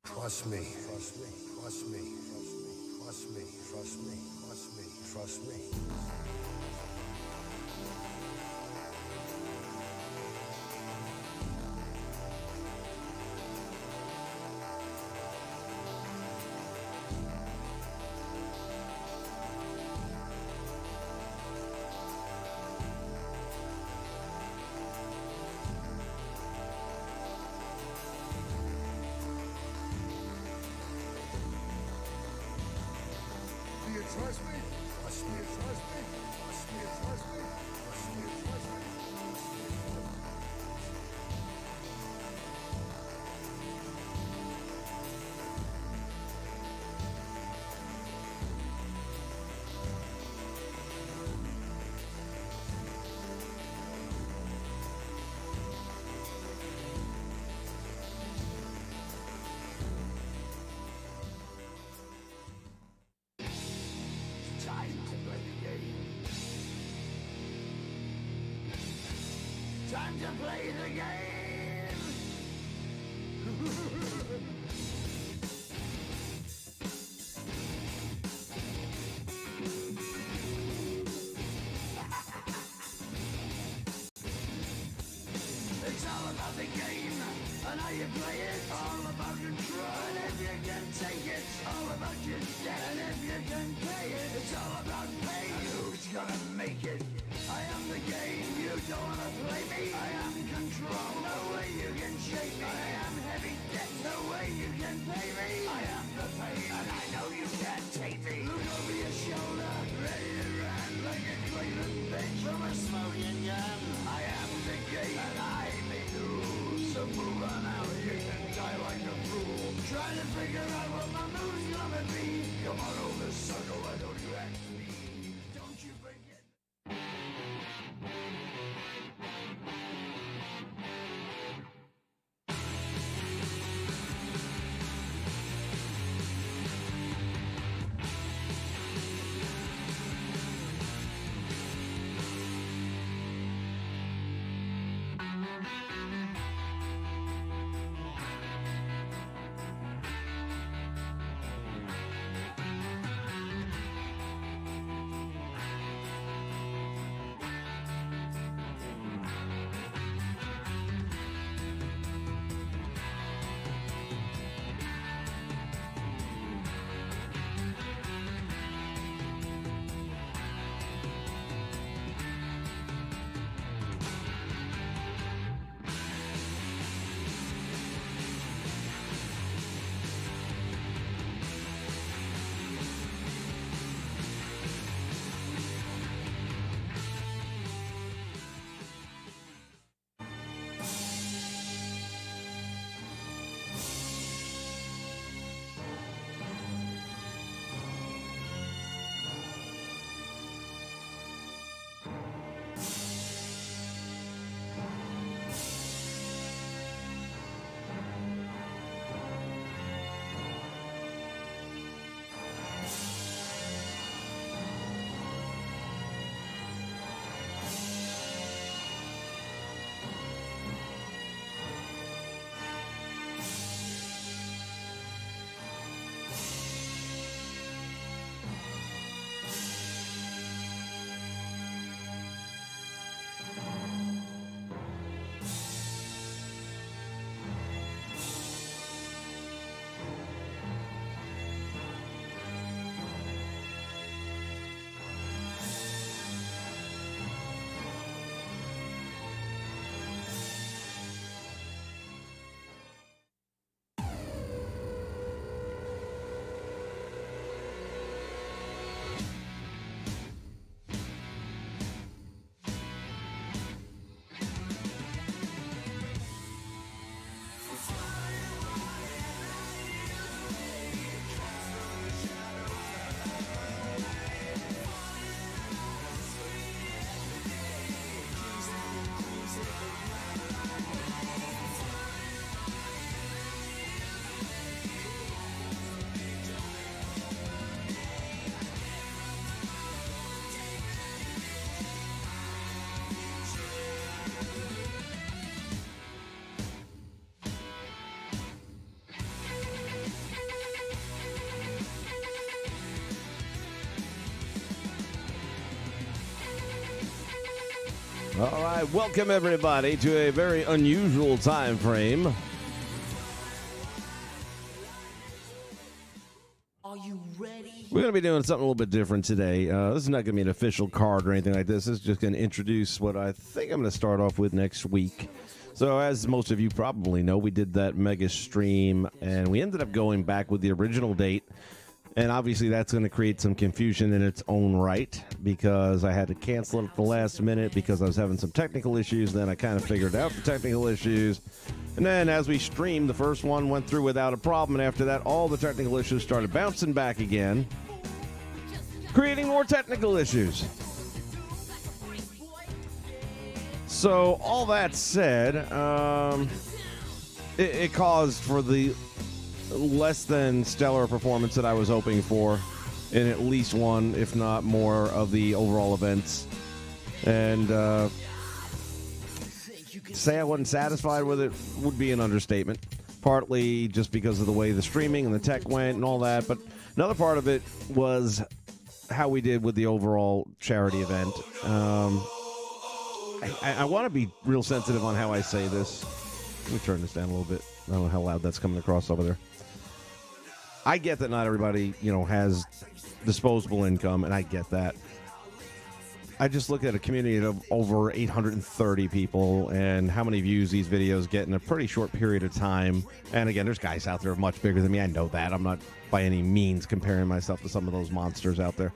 Trust me, trust me, trust me, trust me, trust me, trust me, trust me, trust me. Trust me, trust me, trust me, trust me, trust me, trust me, trust me. Time to play the game. Time to play the game. It's all about the game and how you play it. All about control and if you can take it. All about your debt and if you can pay it. It's all about pay. Who's gonna make it? I am the game. You don't wanna play me. I am control. No way you can shake me. I am heavy debt. No way you can pay me. I am the pain and I know you can't take me. Look over your shoulder, ready to run like a Cleveland bitch from a smoking gun. I am the game and I may lose. So move on out, you can die like a fool. Trying to figure out what my move's gonna be. Come on over, sucker, why don't you ask me? Don't you forget. All right, welcome everybody to a very unusual time frame. Are you ready? We're going to be doing something a little bit different today. This is not going to be an official card or anything like this. This is just going to introduce what I think I'm going to start off with next week. So as most of you probably know, we did that mega stream, and we ended up going back with the original date. And obviously that's going to create some confusion in its own right, because I had to cancel it at the last minute because I was having some technical issues. Then I kind of figured out the technical issues. And then as we streamed, the first one went through without a problem. And after that, all the technical issues started bouncing back again, creating more technical issues. So all that said, it caused for the less than stellar performance that I was hoping for in at least one, if not more, of the overall events. And say I wasn't satisfied with it would be an understatement. Partly just because of the way the streaming and the tech went and all that, but another part of it was how we did with the overall charity event. I want to be real sensitive on how I say this. Let me turn this down a little bit. I don't know how loud that's coming across over there. I get that not everybody, has disposable income, and I get that. I just look at a community of over 830 people and how many views these videos get in a pretty short period of time. And again, there's guys out there much bigger than me. I know that. I'm not by any means comparing myself to some of those monsters out there.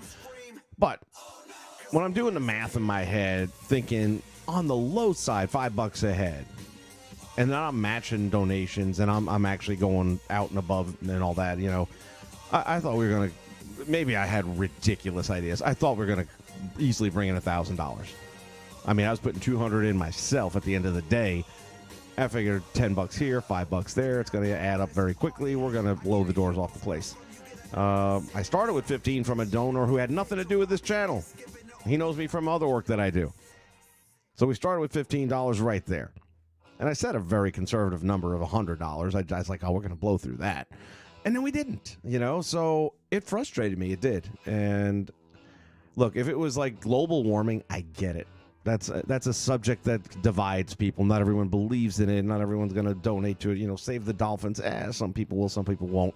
But when I'm doing the math in my head, thinking on the low side, $5 a head, and then I'm matching donations, and I'm actually going out and above and all that, I thought we were going to, maybe I had ridiculous ideas. I thought we were going to easily bring in $1,000. I mean, I was putting $200 in myself at the end of the day. I figured $10 here, $5 there. It's going to add up very quickly. We're going to blow the doors off the place. I started with $15 from a donor who had nothing to do with this channel. He knows me from other work that I do. So we started with $15 right there. And I set a very conservative number of $100. I was like, oh, we're going to blow through that. And then we didn't, so it frustrated me. It did. And look, if it was like global warming, I get it. That's a subject that divides people. Not everyone believes in it. Not everyone's going to donate to it. Save the dolphins. Some people will, some people won't.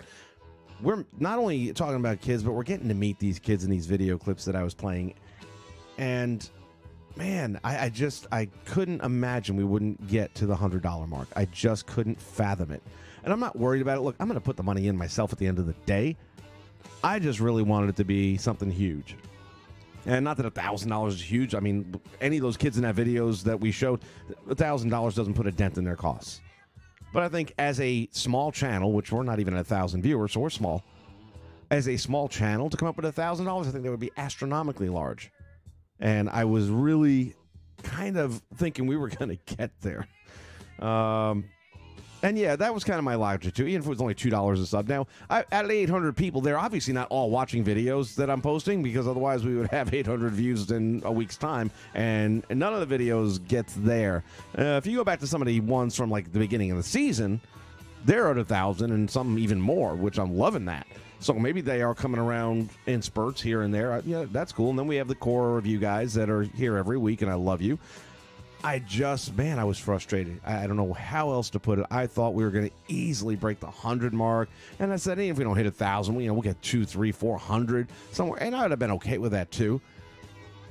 We're not only talking about kids, but we're getting to meet these kids in these video clips that I was playing. And man, I couldn't imagine we wouldn't get to the $100 mark. I just couldn't fathom it. And I'm not worried about it. Look, I'm going to put the money in myself at the end of the day. I just really wanted it to be something huge. And not that $1,000 is huge. I mean, any of those kids in that videos that we showed, $1,000 doesn't put a dent in their costs. But I think as a small channel, which we're not even at 1,000 viewers, so we're small. As a small channel, to come up with $1,000, I think that would be astronomically large. And I was really kind of thinking we were going to get there. And yeah, that was kind of my logic too, even if it was only $2 a sub. Now, out of 800 people, they're obviously not all watching videos that I'm posting, because otherwise we would have 800 views in a week's time, and none of the videos gets there. If you go back to some of the ones from like the beginning of the season, they're at 1,000 and some even more, which I'm loving that. So maybe they are coming around in spurts here and there. Yeah, that's cool. And then we have the core of you guys that are here every week, and I love you. I was frustrated. I don't know how else to put it. I thought we were going to easily break the 100 mark. And I said, hey, if we don't hit 1,000, we'll get 200, 300, 400 somewhere. And I would have been okay with that too.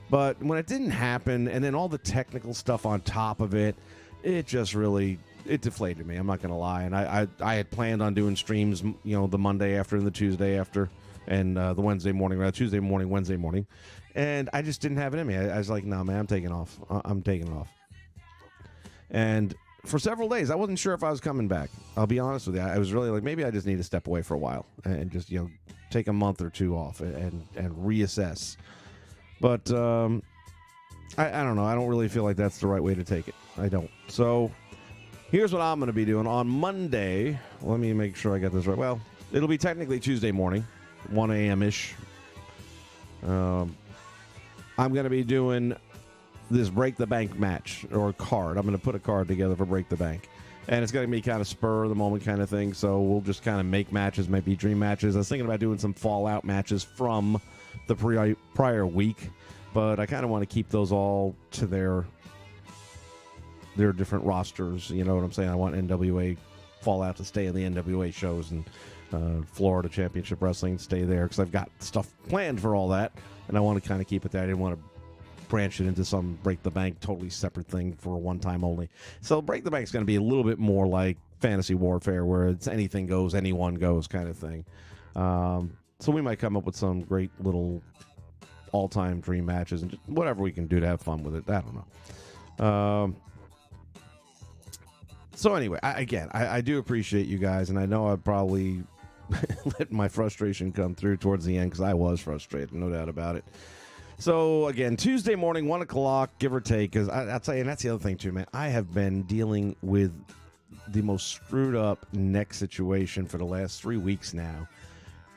But when it didn't happen, and then all the technical stuff on top of it, it just really, it deflated me. I'm not going to lie. And I had planned on doing streams, the Monday after and the Tuesday after, and the Wednesday morning, rather Tuesday morning, Wednesday morning. And I just didn't have it in me. I was like, no, man, I'm taking off. I'm taking it off. And for several days, I wasn't sure if I was coming back. I'll be honest with you. I was really like, maybe I just need to step away for a while and just, take a month or two off and reassess. But I don't know. I don't really feel like that's the right way to take it. I don't. So here's what I'm going to be doing. On Monday, let me make sure I got this right. Well, it'll be technically Tuesday morning, 1 a.m.-ish. I'm going to be doing this Break the Bank match, or card. I'm going to put a card together for Break the Bank. And it's going to be kind of spur of the moment kind of thing, so we'll just kind of make matches, maybe dream matches. I was thinking about doing some Fallout matches from the prior week, but I kind of want to keep those all to their their different rosters. You know what I'm saying? I want NWA Fallout to stay in the NWA shows, and Florida Championship Wrestling to stay there, because I've got stuff planned for all that, and I want to kind of keep it there. I didn't want to branch it into some Break the Bank totally separate thing for one time only. So Break the Bank is going to be a little bit more like Fantasy Warfare, where it's anything goes, anyone goes kind of thing. So we might come up with some great little all-time dream matches and just whatever we can do to have fun with it. I don't know. So anyway, I do appreciate you guys, and I know I probably let my frustration come through towards the end, because I was frustrated, no doubt about it. So, again, Tuesday morning, 1 o'clock, give or take, because I'll tell you, and that's the other thing, too, man. I have been dealing with the most screwed up neck situation for the last 3 weeks now.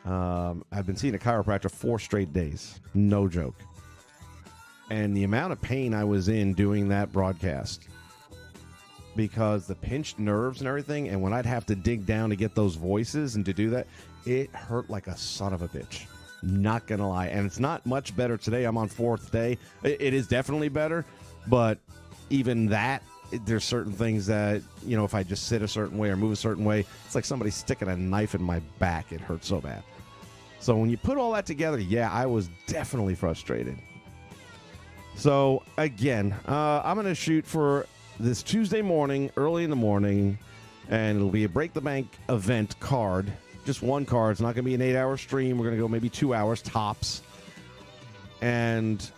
I've been seeing a chiropractor 4 straight days. No joke. And the amount of pain I was in doing that broadcast, because the pinched nerves and everything, and when I'd have to dig down to get those voices and to do that, it hurt like a son of a bitch. Not gonna lie. And it's not much better today. I'm on 4th day. It is definitely better, but even that, there's certain things that, you know, if I just sit a certain way or move a certain way, it's like somebody sticking a knife in my back. It hurts so bad. So when you put all that together, yeah, I was definitely frustrated. So again, I'm going to shoot for this Tuesday morning, early in the morning, and it'll be a Break the Bank event card. Just one card. It's not going to be an 8-hour stream. We're going to go maybe 2 hours tops. And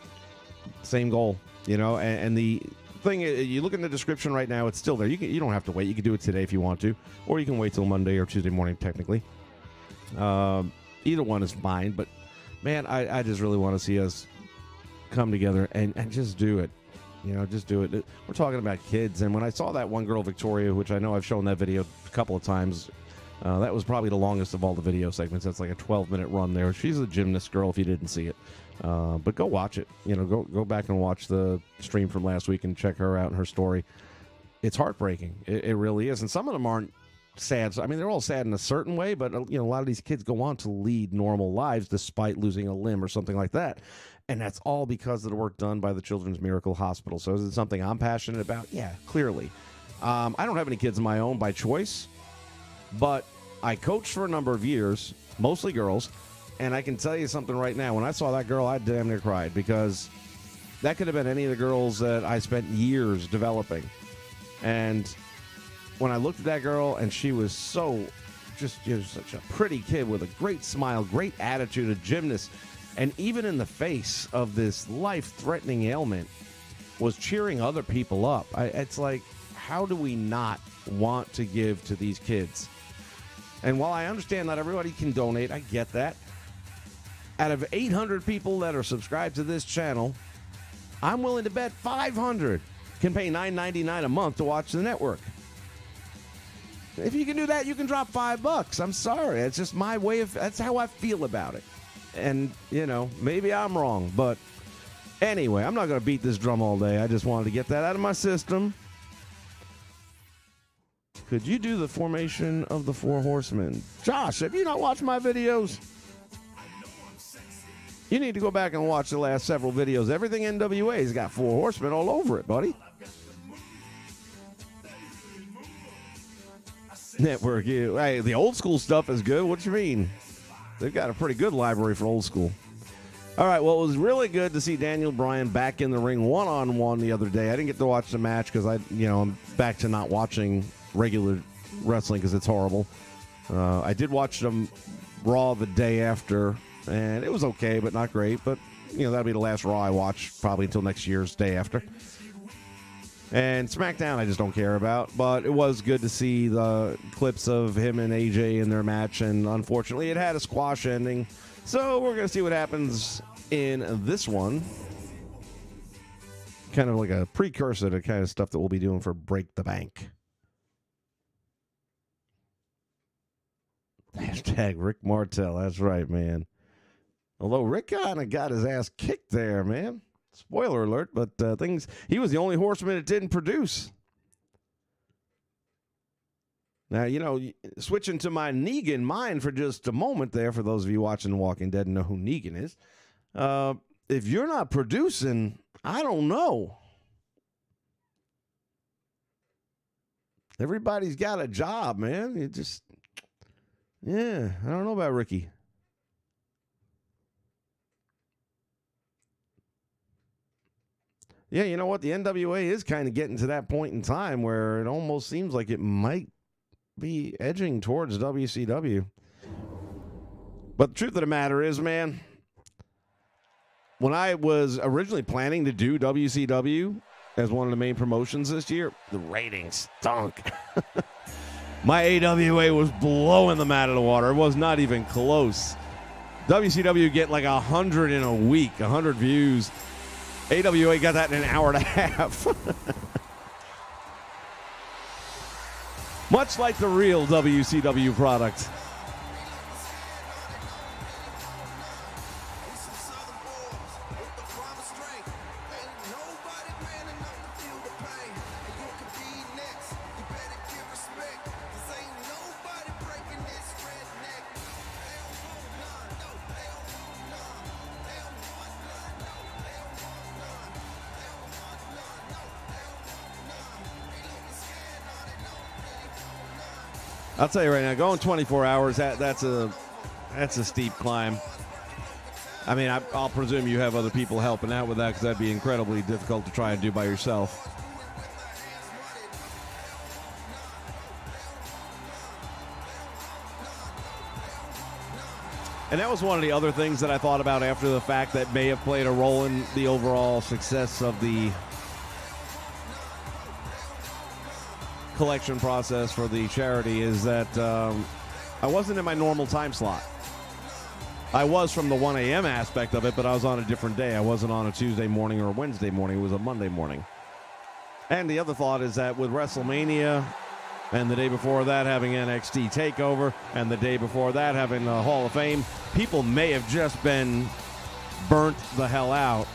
same goal, you know. And the thing, you look in the description right now, it's still there. You don't have to wait. You can do it today if you want to, or you can wait till Monday or Tuesday morning, technically. Either one is fine. But, man, I just really want to see us come together and just do it. You know, just do it. We're talking about kids. And when I saw that one girl, Victoria, which I know I've shown that video a couple of times, that was probably the longest of all the video segments. That's like a 12-minute run there. She's a gymnast girl if you didn't see it. But go watch it. You know, go back and watch the stream from last week and check her out and her story. It's heartbreaking. It really is. And some of them aren't sad. I mean, they're all sad in a certain way, but, you know, a lot of these kids go on to lead normal lives despite losing a limb or something like that. And that's all because of the work done by the Children's Miracle Hospital. So is it something I'm passionate about? Yeah, clearly. I don't have any kids of my own by choice, but I coached for a number of years, mostly girls, and I can tell you something right now. When I saw that girl, I damn near cried, because that could have been any of the girls that I spent years developing. And when I looked at that girl, and she was such a pretty kid with a great smile, great attitude, a gymnast, and even in the face of this life-threatening ailment, was cheering other people up. It's like, how do we not want to give to these kids? And while I understand not everybody can donate, I get that. Out of 800 people that are subscribed to this channel, I'm willing to bet 500 can pay $9.99 a month to watch the network. If you can do that, you can drop $5. I'm sorry. It's just my way of, that's how I feel about it. And, you know, maybe I'm wrong, but anyway, I'm not going to beat this drum all day. I just wanted to get that out of my system. Could you do the formation of the 4 horsemen? Josh, have you not watched my videos? You need to go back and watch the last several videos. Everything NWA's got 4 horsemen all over it, buddy. Network, hey, the old school stuff is good. What you mean? They've got a pretty good library for old school. All right, well, it was really good to see Daniel Bryan back in the ring one-on-one the other day. I didn't get to watch the match because I'm back to not watching regular wrestling because it's horrible. I did watch them Raw the day after, and it was okay, but not great. But, that'll be the last Raw I watch probably until next year's day after. And SmackDown I just don't care about, but it was good to see the clips of him and AJ in their match, and unfortunately it had a squash ending. So we're going to see what happens in this one. Kind of like a precursor to kind of stuff that we'll be doing for Break the Bank. Hashtag Rick Martel. That's right, man. Although Rick kind of got his ass kicked there, man. Spoiler alert, but he was the only horseman that didn't produce. Now, switching to my Negan mind for just a moment there, for those of you watching The Walking Dead and know who Negan is, if you're not producing, I don't know. Everybody's got a job, man. It just, yeah, I don't know about Ricky. Yeah, you know what? The NWA is kind of getting to that point in time where it almost seems like it might be edging towards WCW. But the truth of the matter is, man, when I was originally planning to do WCW as one of the main promotions this year, the ratings stunk. My AWA was blowing them out of the water. It was not even close. WCW get like 100 in a week, 100 views. AWA got that in an hour and a half. Much like the real WCW product. I'll tell you right now, going 24 hours, that's a steep climb. I mean, I'll presume you have other people helping out with that because that'd be incredibly difficult to try and do by yourself. And that was one of the other things that I thought about after the fact that may have played a role in the overall success of the collection process for the charity is that I wasn't in my normal time slot. I was from the 1 a.m. aspect of it, but I was on a different day. I wasn't on a Tuesday morning or a Wednesday morning. It was a Monday morning. And the other thought is that with WrestleMania and the day before that having NXT TakeOver and the day before that having the Hall of Fame, people may have just been burnt the hell out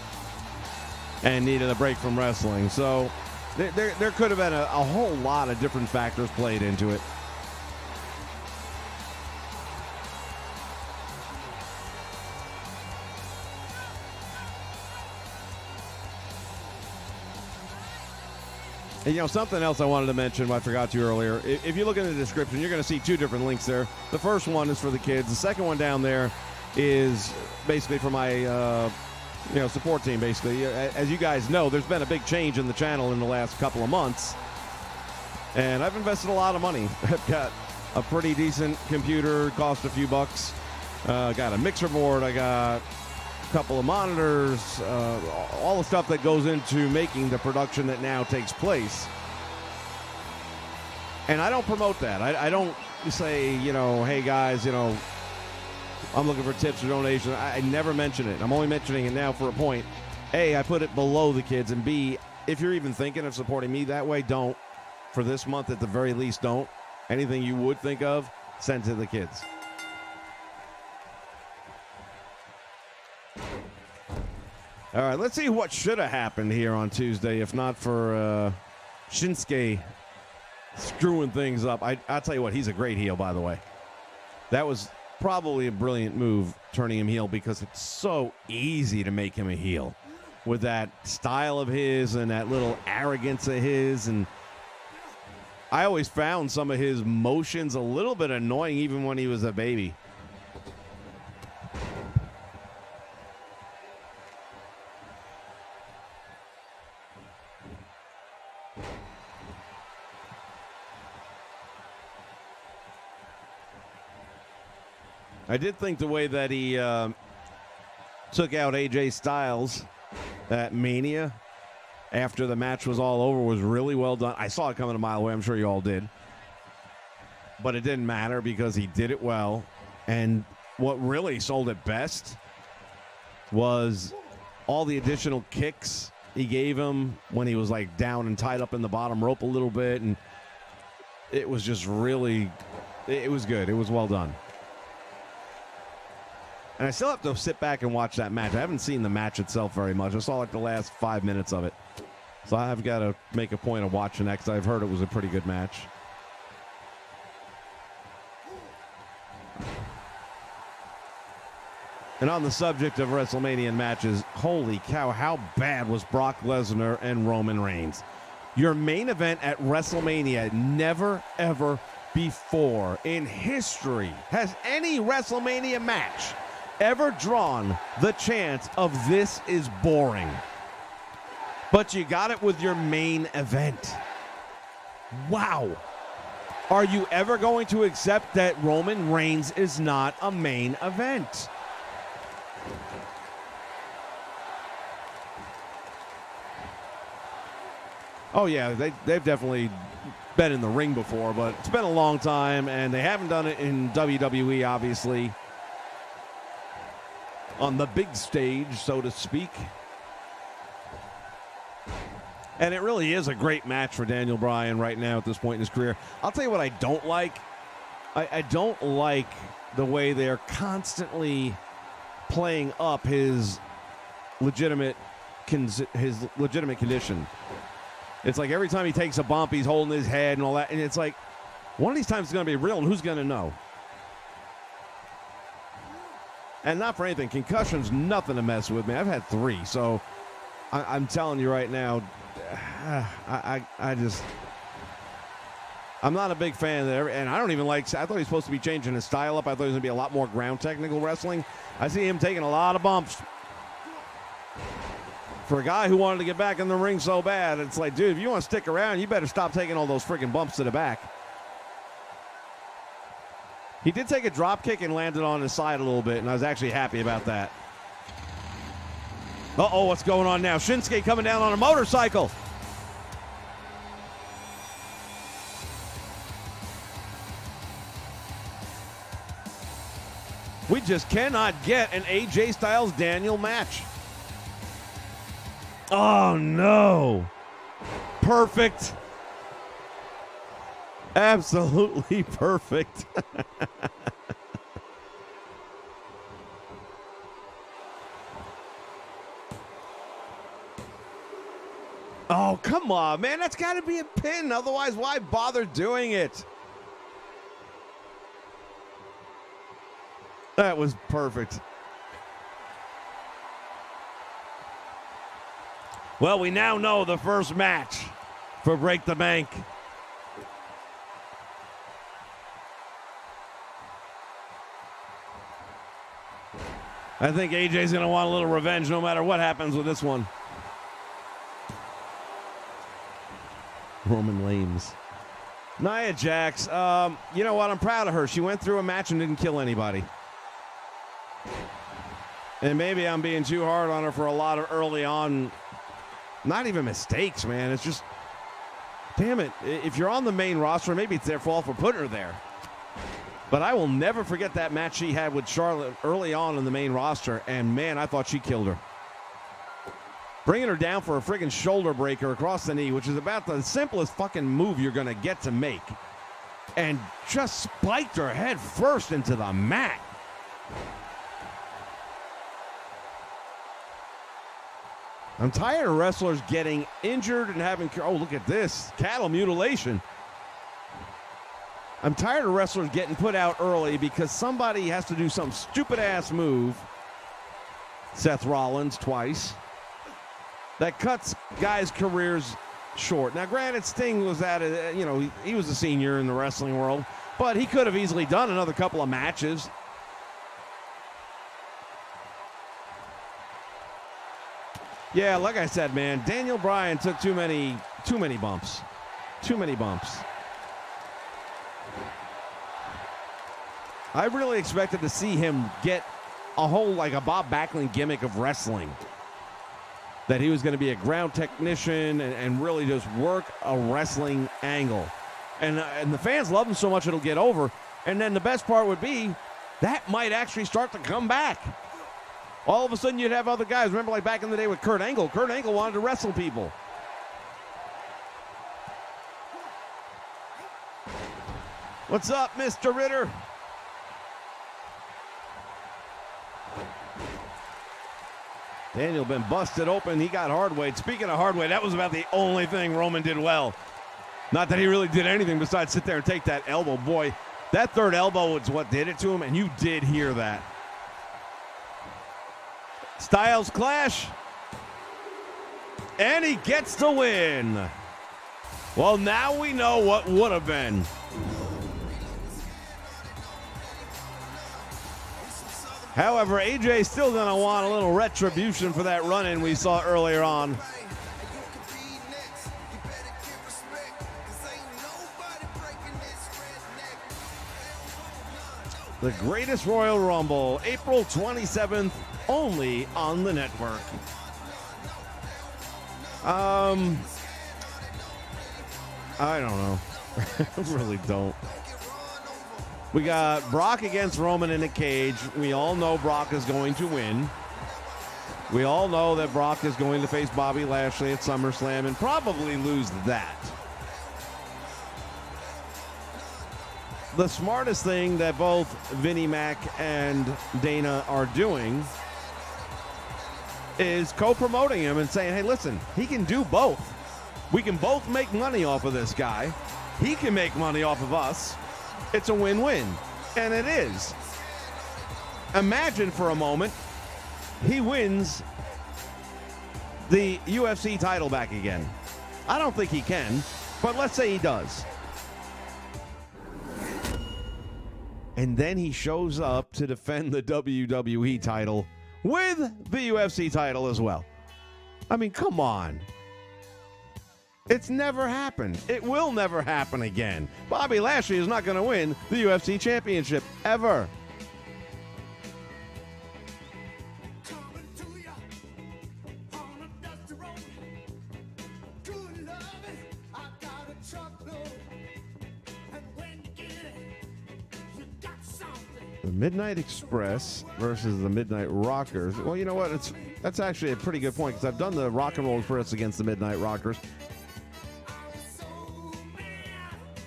and needed a break from wrestling. So there could have been a whole lot of different factors played into it. And, you know, something else I wanted to mention, I forgot to earlier. If you look in the description, you're going to see two different links there. The first one is for the kids. The second one down there is basically for my support team, basically. As you guys know, there's been a big change in the channel in the last couple of months. And I've invested a lot of money. I've got a pretty decent computer, cost a few bucks. Got a mixer board. I got a couple of monitors. All the stuff that goes into making the production that now takes place. And I don't promote that. I don't say, hey guys, I'm looking for tips or donations. I never mention it. I'm only mentioning it now for a point. A, I put it below the kids. And B, if you're even thinking of supporting me that way, don't. For this month, at the very least, don't. Anything you would think of, send to the kids. All right, let's see what should have happened here on Tuesday, if not for Shinsuke screwing things up. I'll tell you what, he's a great heel, by the way. That was probably a brilliant move, turning him heel, because it's so easy to make him a heel with that style of his and that little arrogance of his. And I always found some of his motions a little bit annoying even when he was a baby. I did think the way that he took out AJ Styles at Mania after the match was all over was really well done. I saw it coming a mile away. I'm sure you all did. But it didn't matter because he did it well. And what really sold it best was all the additional kicks he gave him when he was like down and tied up in the bottom rope a little bit. And it was just really, it was good. It was well done. And I still have to sit back and watch that match. I haven't seen the match itself very much. I saw like the last 5 minutes of it. So I've got to make a point of watching that because I've heard it was a pretty good match. And on the subject of WrestleMania matches, holy cow, how bad was Brock Lesnar and Roman Reigns? your main event at WrestleMania. Never, ever before in history has any WrestleMania match ever drawn the chance of this is boring. But you got it with your main event. Wow. Are you ever going to accept that Roman Reigns is not a main event? Oh, yeah, they've definitely been in the ring before, but it's been a long time, and they haven't done it in WWE, obviously, on the big stage, so to speak. And it really is a great match for Daniel Bryan right now at this point in his career. I'll tell you what I don't like. I don't like the way they're constantly playing up his legitimate condition. It's like every time he takes a bump, he's holding his head and all that. And it's like, one of these times it's going to be real, and who's going to know? And not for anything, concussion's nothing to mess with, man. I've had 3, so I'm telling you right now, I'm not a big fan of that. And I don't even like, I thought he was supposed to be changing his style up. I thought he was going to be a lot more ground technical wrestling. I see him taking a lot of bumps. For a guy who wanted to get back in the ring so bad, it's like, dude, if you want to stick around, you better stop taking all those freaking bumps to the back. He did take a drop kick and landed on his side a little bit, and I was actually happy about that. Uh-oh, what's going on now? Shinsuke coming down on a motorcycle. We just cannot get an AJ Styles Daniel match. Oh, no. Perfect. Absolutely perfect. Oh, come on, man. That's got to be a pin. Otherwise, why bother doing it? That was perfect. Well, we now know the first match for Break the Bank. I think AJ's going to want a little revenge no matter what happens with this one. Roman Reigns. Nia Jax, you know what? I'm proud of her. She went through a match and didn't kill anybody. And maybe I'm being too hard on her for a lot of early on, not even mistakes, man. It's just, damn it. If you're on the main roster, maybe it's their fault for putting her there. But I will never forget that match she had with Charlotte early on in the main roster. And, man, I thought she killed her. Bringing her down for a friggin' shoulder breaker across the knee, which is about the simplest fucking move you're going to get to make. And just spiked her head first into the mat. I'm tired of wrestlers getting injured and having, oh, look at this, cattle mutilation. I'm tired of wrestlers getting put out early because somebody has to do some stupid-ass move, Seth Rollins twice, that cuts guys' careers short. Now, granted, Sting was at it, you know, he was a senior in the wrestling world, but he could have easily done another couple of matches. Yeah, like I said, man, Daniel Bryan took too many bumps. Too many bumps. I really expected to see him get a whole, like a Bob Backlund gimmick of wrestling. That he was going to be a ground technician and really just work a wrestling angle. And the fans love him so much it'll get over. And then the best part would be that might actually start to come back. All of a sudden, you'd have other guys. Remember, like back in the day with Kurt Angle. Kurt Angle wanted to wrestle people. What's up, Mr. Ritter? Daniel been busted open. He got hard weight. Speaking of hard weight, that was about the only thing Roman did well. Not that he really did anything besides sit there and take that elbow. Boy, that third elbow was what did it to him, and you did hear that. Styles clash. And he gets the win. Well, now we know what would have been. However, AJ's still going to want a little retribution for that run-in we saw earlier on. The Greatest Royal Rumble, April 27th, only on the network. I don't know. I really don't. We got Brock against Roman in a cage. We all know Brock is going to win. We all know that Brock is going to face Bobby Lashley at SummerSlam and probably lose that. The smartest thing that both Vinnie Mac and Dana are doing is co-promoting him and saying, hey, listen, he can do both. We can both make money off of this guy. He can make money off of us. It's a win-win. And it is. Imagine for a moment he wins the UFC title back again. I don't think he can, but let's say he does. And then he shows up to defend the WWE title with the UFC title as well. I mean, come on. It's never happened. It will never happen again. Bobby Lashley is not going to win the UFC championship ever. The Midnight Express versus the Midnight Rockers. Well, you know what? That's actually a pretty good point because I've done the Rock and Roll Express against the Midnight Rockers.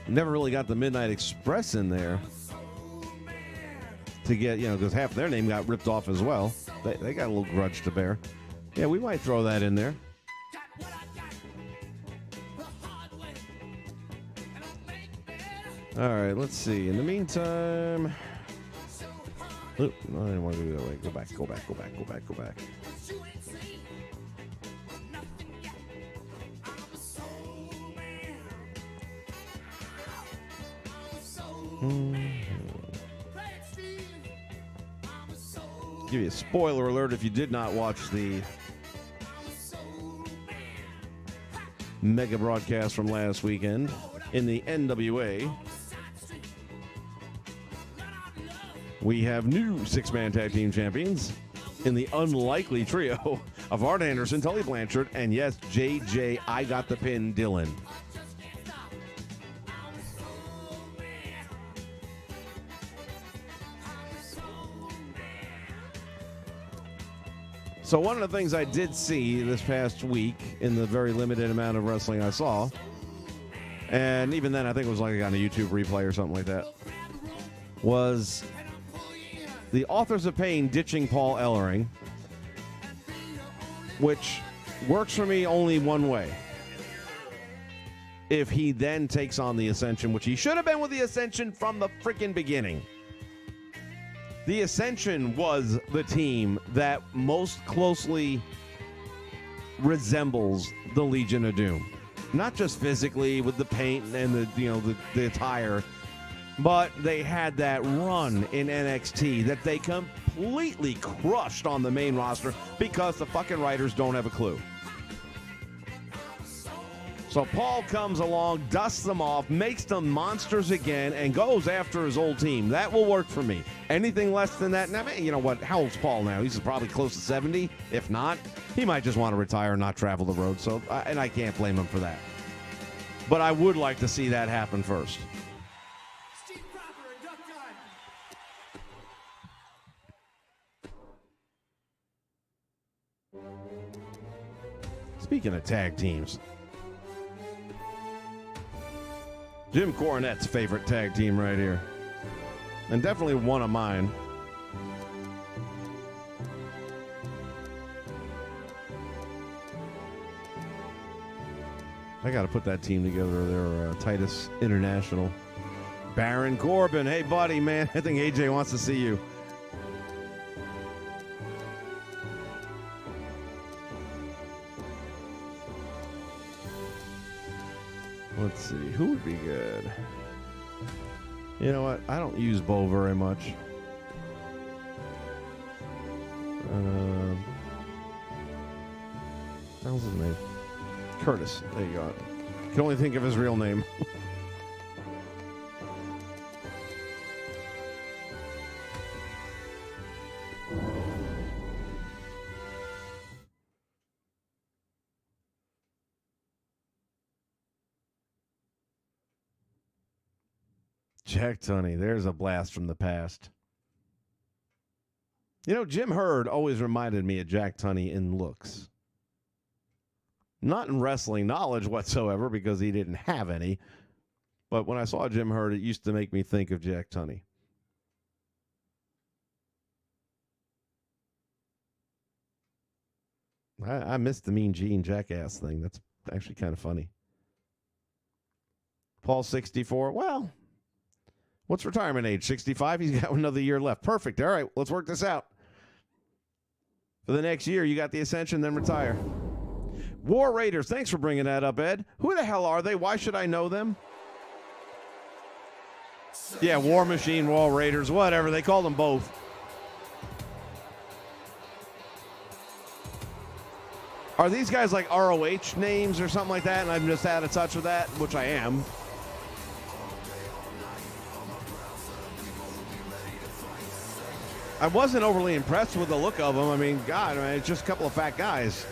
Never really got the Midnight Express in there to get, because half their name got ripped off as well. They got a little grudge to bear. Yeah, we might throw that in there. All right, let's see. In the meantime... Oop, no, I didn't want to do that way. Go back. Give you a spoiler alert if you did not watch the mega broadcast from last weekend in the NWA. We have new six-man tag team champions in the unlikely trio of Art Anderson, Tully Blanchard, and yes, JJ, I got the pin, Dylan. So one of the things I did see this past week in the very limited amount of wrestling I saw, and even then I think it was like on a YouTube replay or something like that, was the Authors of Pain ditching Paul Ellering, which works for me only one way. If he then takes on the Ascension, which he should have been with the Ascension from the freaking beginning. The Ascension was the team that most closely resembles the Legion of Doom. Not just physically with the paint and the attire, but they had that run in NXT that they completely crushed on the main roster because the fucking writers don't have a clue. So Paul comes along, dusts them off, makes them monsters again, and goes after his old team. That will work for me. Anything less than that, now, you know what? How old's Paul now? He's probably close to 70. If not, he might just want to retire and not travel the road. So, and I can't blame him for that. But I would like to see that happen first. Speaking of tag teams, Jim Cornette's favorite tag team right here. And definitely one of mine. I got to put that team together. They're Titus International. Baron Corbin. Hey, buddy, man. I think AJ wants to see you. Let's see. Who would be good? You know what? I don't use Bo very much. How's his name? Curtis. There you go. Can only think of his real name. Jack Tunney. There's a blast from the past. You know, Jim Hurd always reminded me of Jack Tunney in looks. Not in wrestling knowledge whatsoever, because he didn't have any. But when I saw Jim Hurd, it used to make me think of Jack Tunney. I missed the Mean Gene Jackass thing. That's actually kind of funny. Paul 64. Well, what's retirement age? 65? He's got another year left. Perfect. All right, let's work this out. For the next year, you got the Ascension, then retire. War Raiders. Thanks for bringing that up, Ed. Who the hell are they? Why should I know them? Yeah, War Machine, War Raiders, whatever. They call them both. Are these guys like ROH names or something like that, and I'm just out of touch with that, which I am? I wasn't overly impressed with the look of them. I mean, God, it's just a couple of fat guys.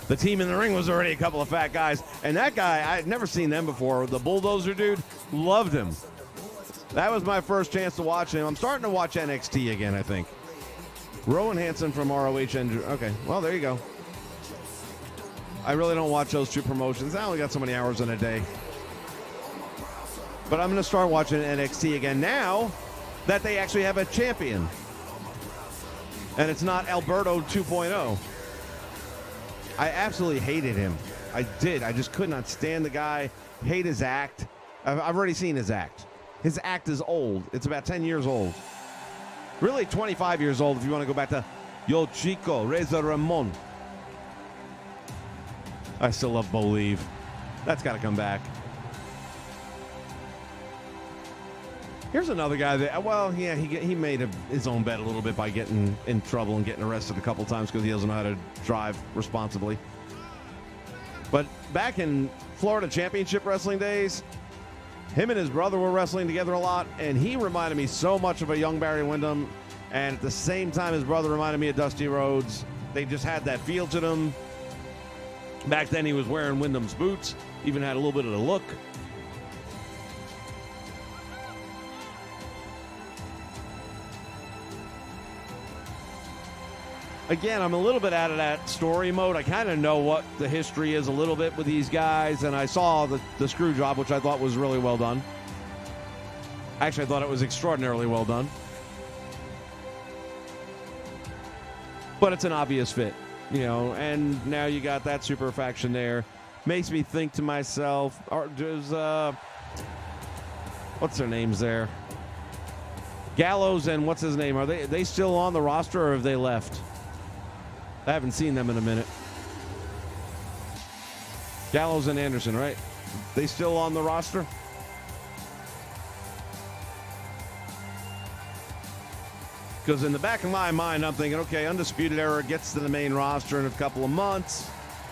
The team in the ring was already a couple of fat guys. And that guy, I had never seen them before. The Bulldozer dude, loved him. That was my first chance to watch him. I'm starting to watch NXT again, I think. Rowan Hansen from ROH. Okay, well, there you go. I really don't watch those two promotions. I only got so many hours in a day. But I'm going to start watching NXT again now that they actually have a champion. And it's not Alberto 2.0. I absolutely hated him. I did. I just could not stand the guy. Hate his act. I've already seen his act. His act is old. It's about 10 years old. Really 25 years old if you want to go back to Yo Chico, Reza Ramon. I still love Bo Leave. That's got to come back. Here's another guy that, well, yeah, he made his own bet a little bit by getting in trouble and getting arrested a couple times because he doesn't know how to drive responsibly. But back in Florida Championship Wrestling days, him and his brother were wrestling together a lot, and he reminded me so much of a young Barry Windham, and at the same time his brother reminded me of Dusty Rhodes. They just had that feel to them. Back then he was wearing Wyndham's boots, even had a little bit of the look. Again, I'm a little bit out of that story mode. I kind of know what the history is a little bit with these guys, and I saw the screw job, which I thought was really well done. Actually, I thought it was extraordinarily well done. But it's an obvious fit, you know, and now you got that super faction there. Makes me think to myself, does, what's their names there? Gallows and what's his name? Are they still on the roster, or have they left? I haven't seen them in a minute. Gallows and Anderson, right? They still on the roster? Because in the back of my mind, I'm thinking, okay, Undisputed Era gets to the main roster in a couple of months,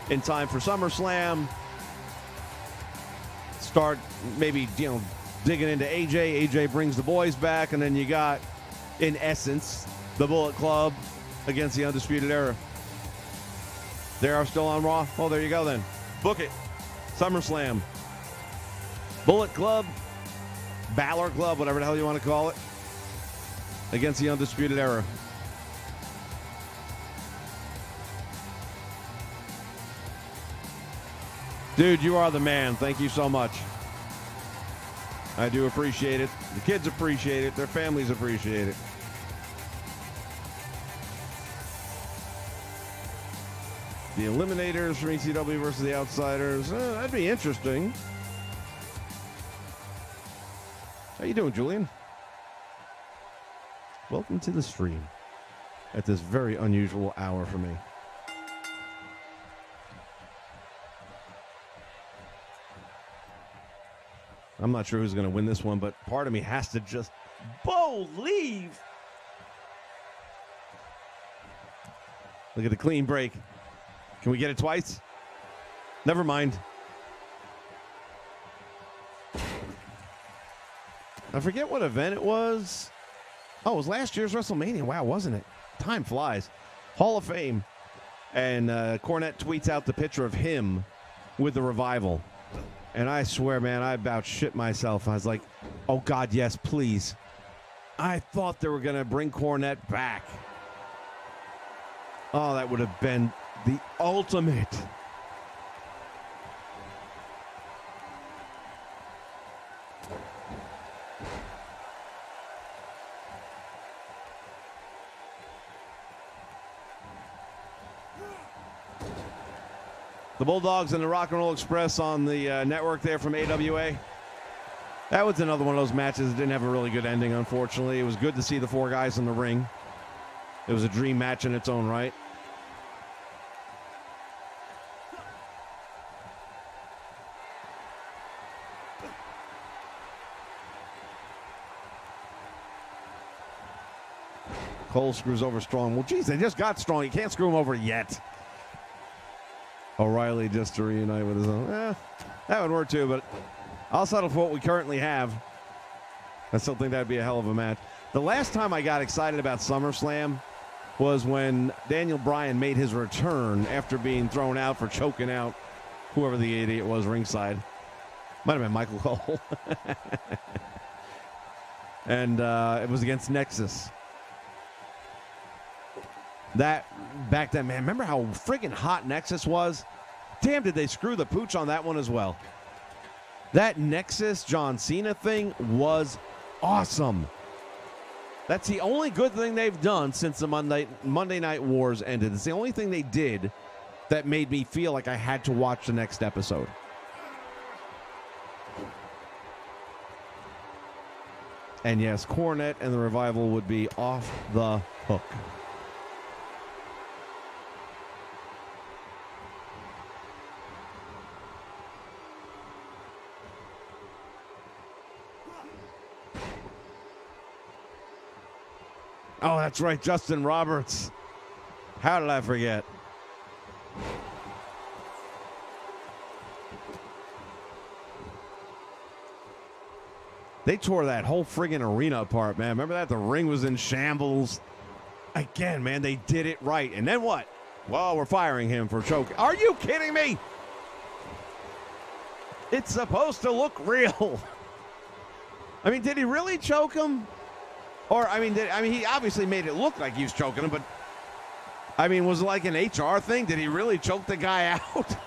in time for SummerSlam. Start maybe, you know, digging into AJ. AJ brings the boys back, and then you got, in essence, the Bullet Club against the Undisputed Era. They are still on Raw? Oh, there you go then. Book it. SummerSlam. Bullet Club, Balor Club, whatever the hell you want to call it, against the Undisputed Era. Dude, you are the man. Thank you so much. I do appreciate it. The kids appreciate it. Their families appreciate it. The Eliminators from ECW versus the Outsiders. That'd be interesting. How you doing, Julian? Welcome to the stream at this very unusual hour for me. I'm not sure who's going to win this one, but part of me has to just believe. Look at the clean break. Can we get it twice? Never mind. I forget what event it was. Oh, it was last year's WrestleMania. Wow, wasn't it? Time flies. Hall of Fame. And Cornette tweets out the picture of him with the Revival. And I swear, man, I about shit myself. I was like, oh, God, yes, please. I thought they were going to bring Cornette back. Oh, that would have been the ultimate. The Bulldogs and the Rock and Roll Express on the network there from AWA. That was another one of those matches that didn't have a really good ending, unfortunately. It was good to see the four guys in the ring. It was a dream match in its own right. Cole screws over Strong. Well, geez, they just got Strong. You can't screw him over yet. O'Reilly just to reunite with his own. That would work too, but I'll settle for what we currently have. I still think that would be a hell of a match. The last time I got excited about SummerSlam was when Daniel Bryan made his return after being thrown out for choking out whoever the idiot was ringside. Might have been Michael Cole. And it was against Nexus. That, back then, man, remember how friggin' hot Nexus was? Damn, did they screw the pooch on that one as well. That Nexus John Cena thing was awesome. That's the only good thing they've done since the Monday Night Wars ended. It's the only thing they did that made me feel like I had to watch the next episode. And yes, Cornette and the Revival would be off the hook. Oh, that's right, Justin Roberts. How did I forget? They tore that whole friggin' arena apart, man. Remember that? The ring was in shambles. Again, man, they did it right. And then what? Well, we're firing him for choking. Are you kidding me? It's supposed to look real. I mean, did he really choke him? Or, I mean, he obviously made it look like he was choking him, but, I mean, was it like an HR thing? Did he really choke the guy out?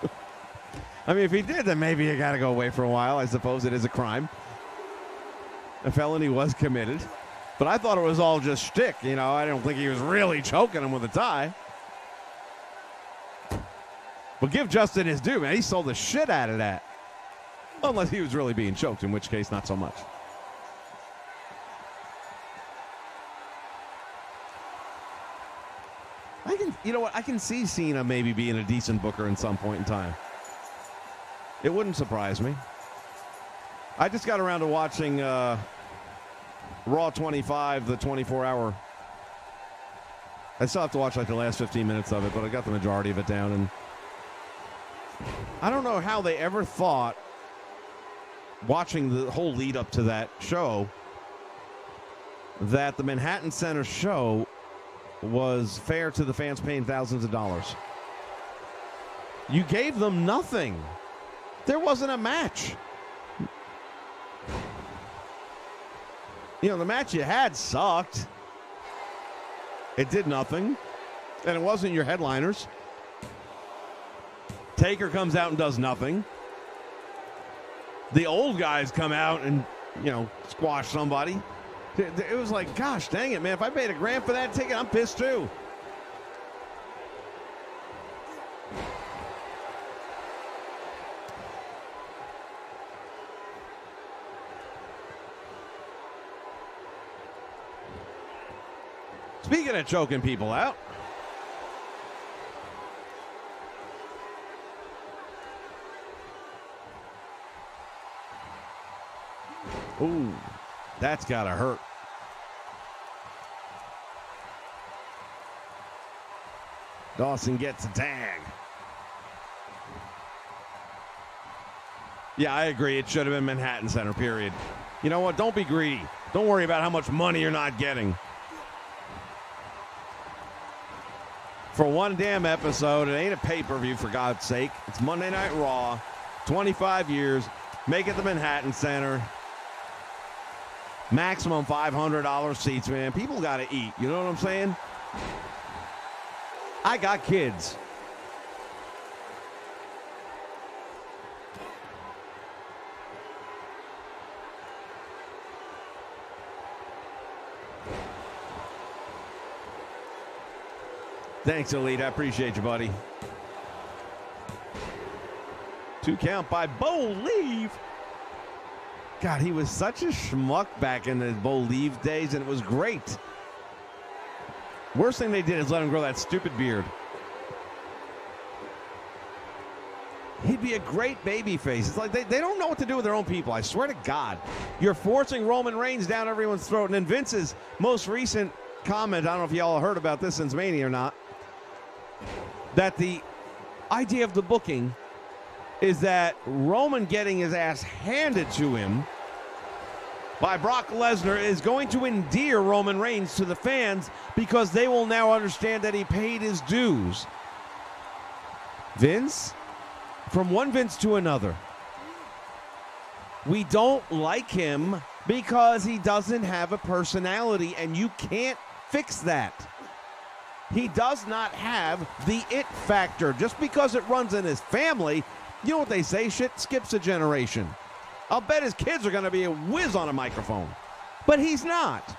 I mean, if he did, then maybe you got to go away for a while. I suppose it is a crime. A felony was committed. But I thought it was all just shtick, you know. I don't think he was really choking him with a tie. But give Justin his due, man. He sold the shit out of that. Unless he was really being choked, in which case, not so much. You know what? I can see Cena maybe being a decent booker in some point in time. It wouldn't surprise me. I just got around to watching Raw 25, the 24-hour. I still have to watch like the last 15 minutes of it, but I got the majority of it down. And I don't know how they ever thought, watching the whole lead up to that show, that the Manhattan Center show was fair to the fans paying thousands of dollars. You gave them nothing. There wasn't a match. You know, the match you had sucked. It did nothing. And it wasn't your headliners. Taker comes out and does nothing. The old guys come out and, you know, squash somebody. It was like, gosh, dang it, man. If I paid $1,000 for that ticket, I'm pissed too. Speaking of choking people out, Ooh, that's got to hurt. Dawson gets a tag. Yeah, I agree. It should have been Manhattan Center, period. You know what? Don't be greedy. Don't worry about how much money you're not getting. For one damn episode, it ain't a pay-per-view, for God's sake. It's Monday Night Raw, 25 years. Make it the Manhattan Center. Maximum $500 seats, man. People got to eat. You know what I'm saying? I got kids. Thanks, Elite. I appreciate you, buddy. 2 count by Bo Leave. God, he was such a schmuck back in the Bo Leave days, and it was great. Worst thing they did is let him grow that stupid beard. He'd be a great baby face. It's like they don't know what to do with their own people. I swear to God. You're forcing Roman Reigns down everyone's throat. And then Vince's most recent comment, I don't know if y'all heard about this since Mania or not, that the idea of the booking is that Roman getting his ass handed to him by Brock Lesnar is going to endear Roman Reigns to the fans because they will now understand that he paid his dues. Vince, from one Vince to another, we don't like him because he doesn't have a personality, and you can't fix that. He does not have the it factor. Just because it runs in his family, you know what they say, shit skips a generation. I'll bet his kids are going to be a whiz on a microphone. But he's not.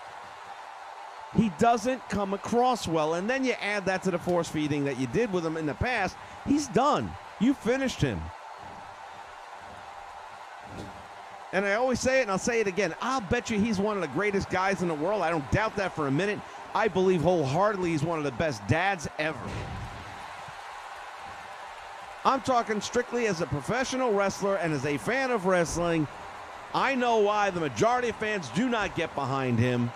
He doesn't come across well. And then you add that to the force feeding that you did with him in the past. He's done. You finished him. And I always say it, and I'll say it again. I'll bet you he's one of the greatest guys in the world. I don't doubt that for a minute. I believe wholeheartedly he's one of the best dads ever. I'm talking strictly as a professional wrestler and as a fan of wrestling. I know why the majority of fans do not get behind him.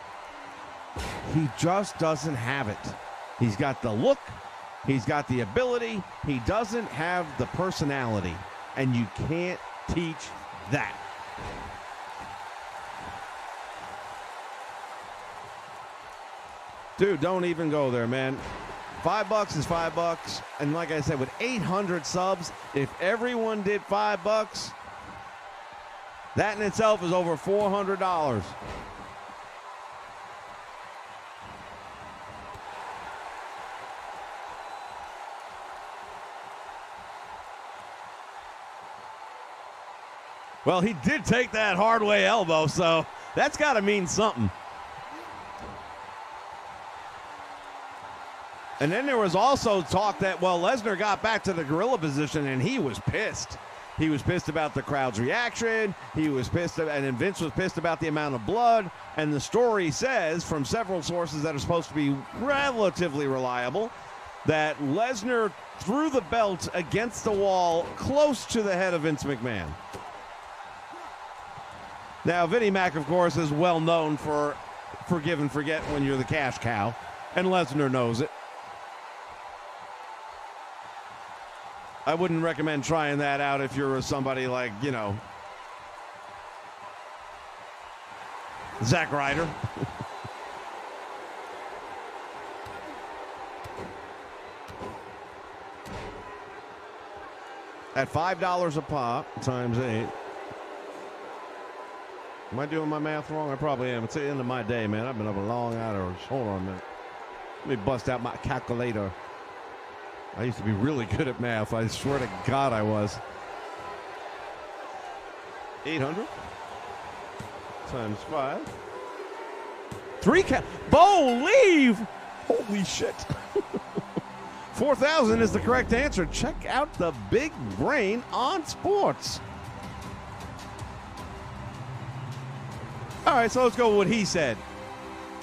He just doesn't have it. He's got the look. He's got the ability. He doesn't have the personality. And you can't teach that. Dude, don't even go there, man. $5 is $5. And like I said, with 800 subs, if everyone did $5, that in itself is over $400. Well, he did take that hard way elbow, so that's got to mean something. And then there was also talk that, well, Lesnar got back to the gorilla position, and he was pissed. He was pissed about the crowd's reaction. He was pissed, and then Vince was pissed about the amount of blood. And the story says, from several sources that are supposed to be relatively reliable, that Lesnar threw the belt against the wall close to the head of Vince McMahon. Now, Vinnie Mac, of course, is well known for forgive and forget when you're the cash cow, and Lesnar knows it. I wouldn't recommend trying that out if you're somebody like, you know, Zack Ryder. At $5 a pop, times 8. Am I doing my math wrong? I probably am. It's the end of my day, man. I've been up a long hours. Hold on a minute. Let me bust out my calculator. I used to be really good at math. I swear to God I was. 800 times 5. 3 count. Bo leave. Holy shit. 4,000 is the correct answer. Check out the big brain on sports. All right, so let's go with what he said.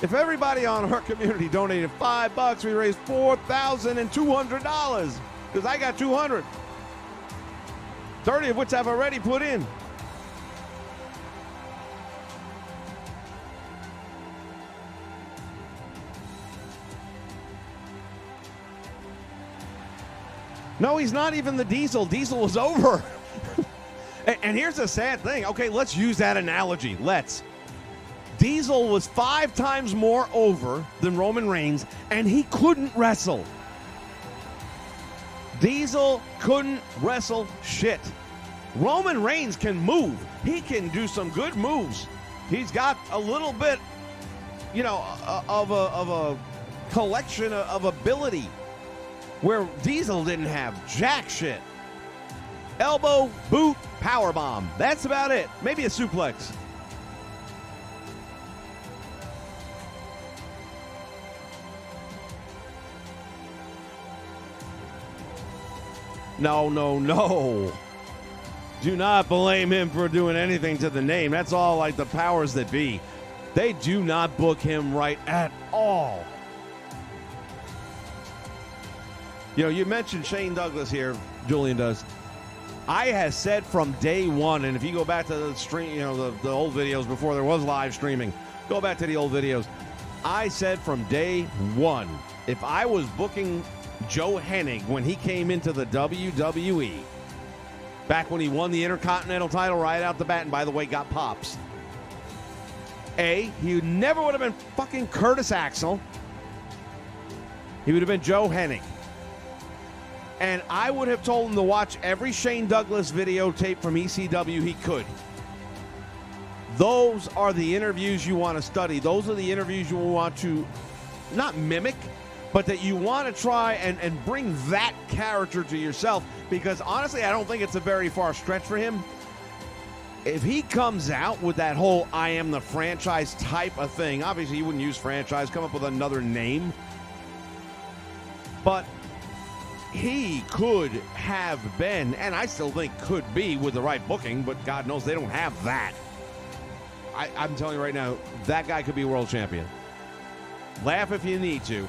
If everybody on our community donated $5, we raised $4,200 because I got 200. 30 of which I've already put in. No, he's not even the Diesel. Diesel was over. And here's the sad thing. Okay, let's use that analogy. Let's. Diesel was 5 times more over than Roman Reigns, and he couldn't wrestle. Diesel couldn't wrestle shit. Roman Reigns can move. He can do some good moves. He's got a little bit, you know, of a collection of ability where Diesel didn't have jack shit. Elbow, boot, power bomb. That's about it. Maybe a suplex. No, no, no. Do not blame him for doing anything to the name. That's all like the powers that be. They do not book him right at all. You know, you mentioned Shane Douglas here, Julian does. I have said from day one, and if you go back to the stream, you know, the old videos before there was live streaming, go back to the old videos. I said from day one, if I was booking Joe Hennig when he came into the WWE, back when he won the Intercontinental title right out the bat, and by the way, got pops. He never would have been fucking Curtis Axel. He would have been Joe Hennig. And I would have told him to watch every Shane Douglas videotape from ECW he could. Those are the interviews you want to study. Those are the interviews you want to not mimic, but that you want to try and bring that character to yourself, because honestly, I don't think it's a very far stretch for him. If he comes out with that whole I am the franchise type of thing, obviously he wouldn't use franchise, come up with another name. But he could have been, and I still think could be with the right booking, but God knows they don't have that. I'm telling you right now, that guy could be world champion. Laugh if you need to.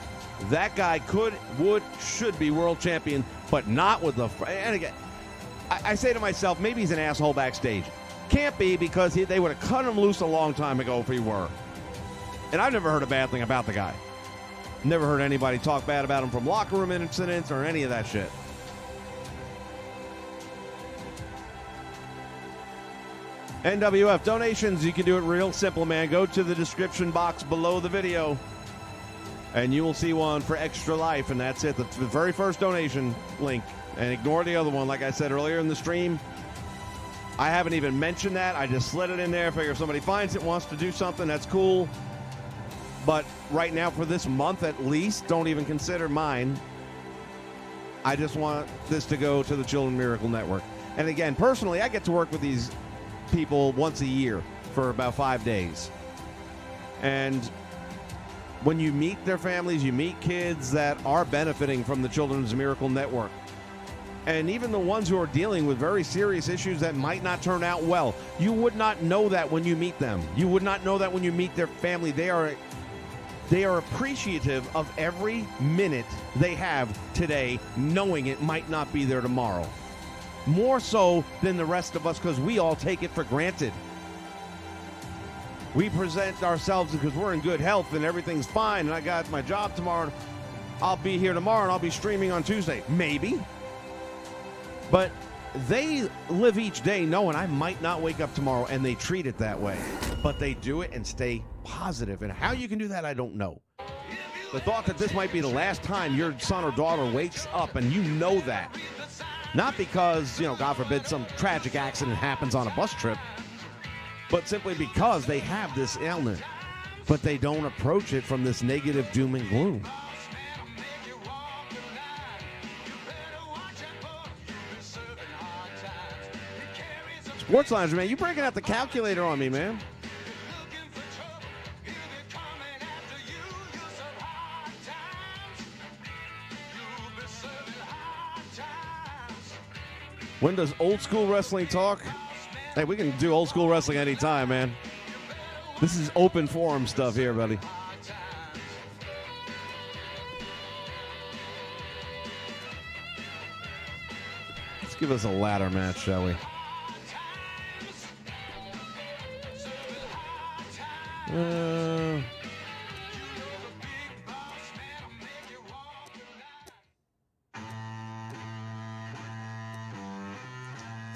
That guy could, would, should be world champion, but not with the... And again, I say to myself, maybe he's an asshole backstage. Can't be, because they would have cut him loose a long time ago if he were. And I've never heard a bad thing about the guy. Never heard anybody talk bad about him from locker room incidents or any of that shit. NWF donations, you can do it real simple, man. Go to the description box below the video, and you will see one for Extra Life, and that's it. The very first donation link. And ignore the other one. Like I said earlier in the stream, I haven't even mentioned that. I just slid it in there. Figure if somebody finds it, wants to do something, that's cool. But right now, for this month at least, don't even consider mine. I just want this to go to the Children's Miracle Network. And again, personally, I get to work with these people once a year for about 5 days. And when you meet their families, you meet kids that are benefiting from the Children's Miracle Network. And even the ones who are dealing with very serious issues that might not turn out well, you would not know that when you meet them. You would not know that when you meet their family. They are appreciative of every minute they have today, knowing it might not be there tomorrow. More so than the rest of us, because we all take it for granted. We present ourselves because we're in good health and everything's fine, and I got my job tomorrow. I'll be here tomorrow and I'll be streaming on Tuesday. Maybe. But they live each day knowing I might not wake up tomorrow, and they treat it that way. But they do it and stay positive. And how you can do that, I don't know. The thought that this might be the last time your son or daughter wakes up, and you know that. Not because, you know, God forbid, some tragic accident happens on a bus trip, but simply because they have this ailment. But they don't approach it from this negative doom and gloom. Sports Lounge, man, you breaking out the calculator on me, man. When does old school wrestling talk? Hey, we can do old school wrestling anytime, man. This is open forum stuff here, buddy. Let's give us a ladder match, shall we?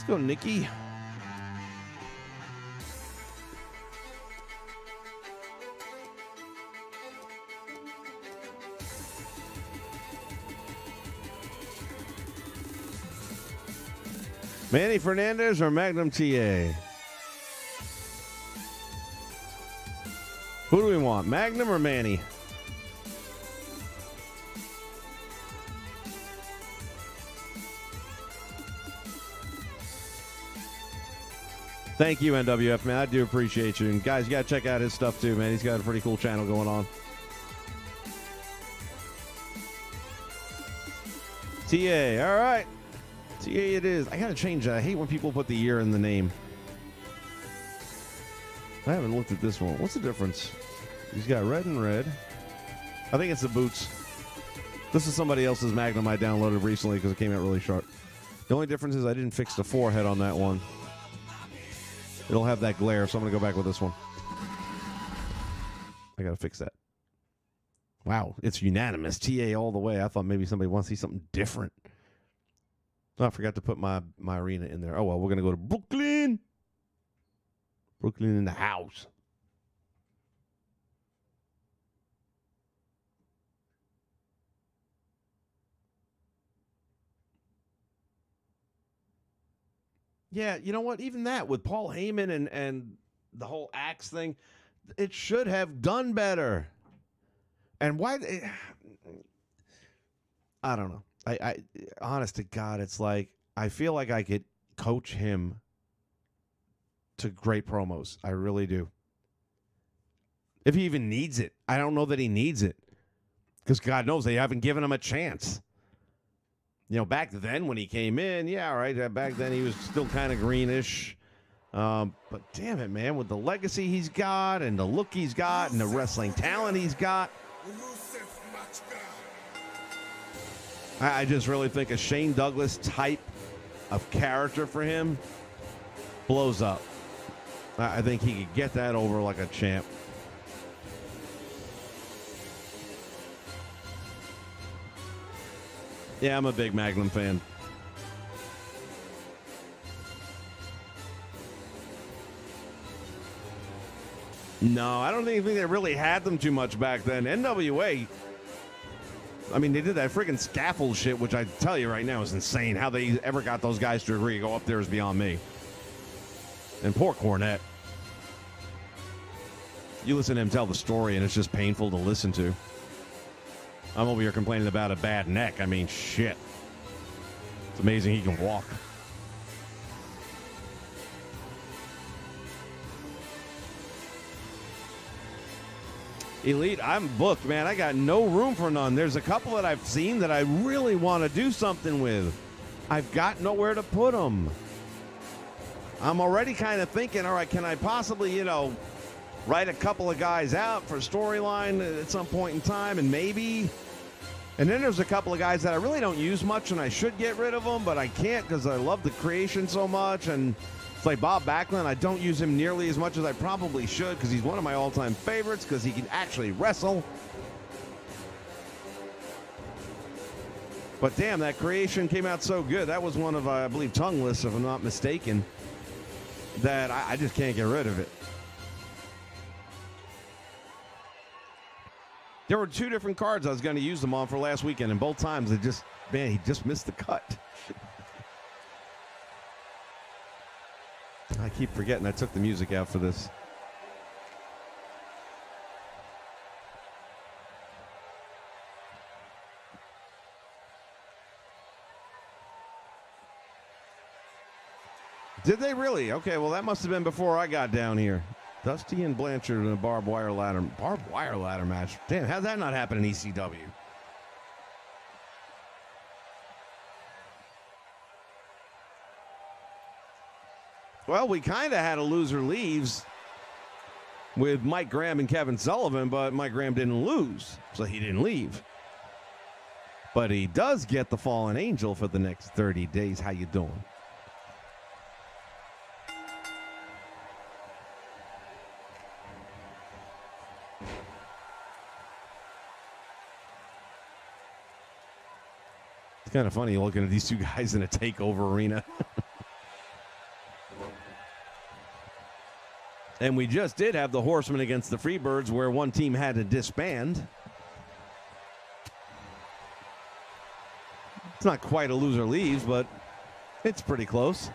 go, Nikki. Manny Fernandez or Magnum TA? Who do we want, Magnum or Manny? Thank you, NWF, man. I do appreciate you. And guys, you got to check out his stuff too, man. He's got a pretty cool channel going on. TA, all right. TA it is. I got to change that. I hate when people put the year in the name. I haven't looked at this one. What's the difference? He's got red and red. I think it's the boots. This is somebody else's Magnum I downloaded recently because it came out really sharp. The only difference is I didn't fix the forehead on that one. It'll have that glare, so I'm going to go back with this one. I got to fix that. Wow, it's unanimous. TA all the way. I thought maybe somebody wants to see something different. Oh, I forgot to put my arena in there. Oh, well, we're going to go to Brooklyn. Brooklyn in the house. Yeah, you know what? Even that with Paul Heyman and the whole Axe thing, it should have done better. And why? I don't know. I honest to God, it's like I feel like I could coach him to great promos. I really do. If he even needs it, I don't know that he needs it because God knows they haven't given him a chance. You know, back then when he came in, yeah, all right, back then he was still kind of greenish. But damn it, man, with the legacy he's got and the look he's got and the wrestling talent he's got, I just really think a Shane Douglas type of character for him blows up. I think he could get that over like a champ. Yeah, I'm a big Magnum fan. No, I don't think they really had them too much back then. NWA, I mean, they did that freaking scaffold shit, which I tell you right now is insane. How they ever got those guys to agree to go up there is beyond me. And poor Cornette. You listen to him tell the story, and it's just painful to listen to. I'm over here complaining about a bad neck. I mean, shit. It's amazing he can walk. Elite, I'm booked, man. I got no room for none. There's a couple that I've seen that I really want to do something with. I've got nowhere to put them. I'm already kind of thinking, all right, can I possibly, you know, write a couple of guys out for storyline at some point in time, and maybe. And then there's a couple of guys that I really don't use much, and I should get rid of them, but I can't because I love the creation so much. And it's like Bob Backlund. I don't use him nearly as much as I probably should because he's one of my all-time favorites because he can actually wrestle. But damn, that creation came out so good. That was one of, I believe, Tongueless, if I'm not mistaken, that I just can't get rid of it. There were two different cards I was going to use them on for last weekend, and both times it just, man, he just missed the cut. I keep forgetting I took the music out for this. Did they really? Okay, well, that must have been before I got down here. Dusty and Blanchard in a barbed wire ladder match. Damn, how'd that not happen in ECW? Well, we kind of had a loser leaves with Mike Graham and Kevin Sullivan, but Mike Graham didn't lose, so he didn't leave. But he does get the Fallen Angel for the next 30 days. How you doing? It's kind of funny looking at these two guys in a takeover arena. And we just did have the Horsemen against the Freebirds where one team had to disband. It's not quite a loser leaves, but it's pretty close.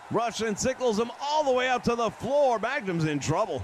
Russian signals him all the way out to the floor. Magnum's in trouble.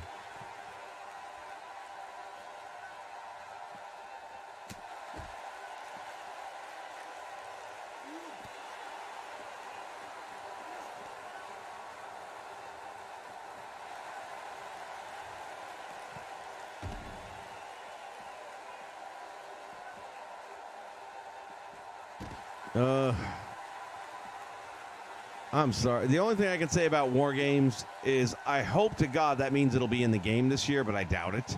I'm sorry. The only thing I can say about War Games is I hope to God that means it'll be in the game this year, but I doubt it.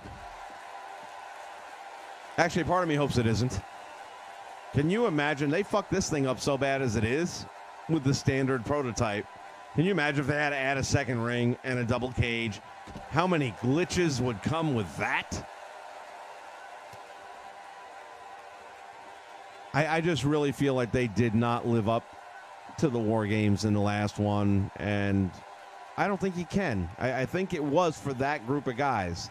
Actually, part of me hopes it isn't. Can you imagine? They fucked this thing up so bad as it is with the standard prototype. Can you imagine if they had to add a second ring and a double cage? How many glitches would come with that? I just really feel like they did not live up to the War Games in the last one, and I don't think you can. I think it was for that group of guys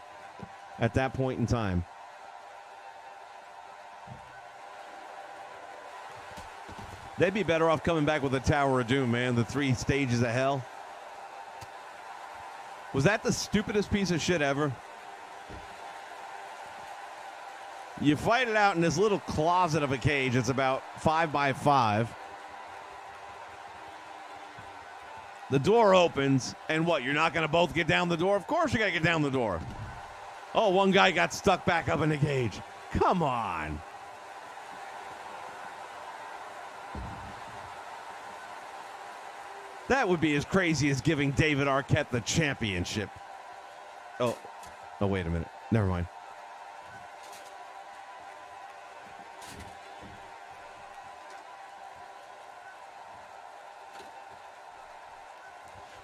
at that point in time. They'd be better off coming back with the Tower of Doom, man. The 3 stages of hell. Was that the stupidest piece of shit ever? You fight it out in this little closet of a cage. It's about 5 by 5. The door opens, and what? You're not going to both get down the door? Of course you got to get down the door. Oh, one guy got stuck back up in the cage. Come on. That would be as crazy as giving David Arquette the championship. Oh, wait a minute. Never mind.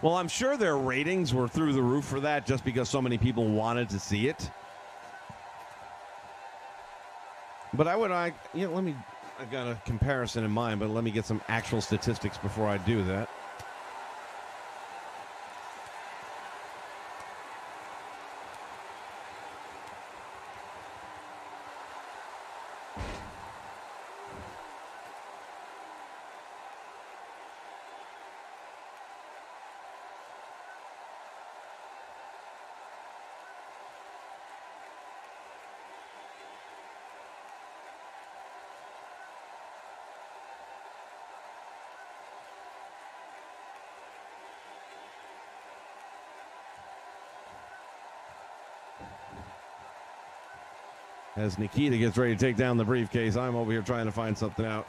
Well, I'm sure their ratings were through the roof for that just because so many people wanted to see it. But I got a comparison in mind, but let me get some actual statistics before I do that. As Nikita gets ready to take down the briefcase, I'm over here trying to find something out.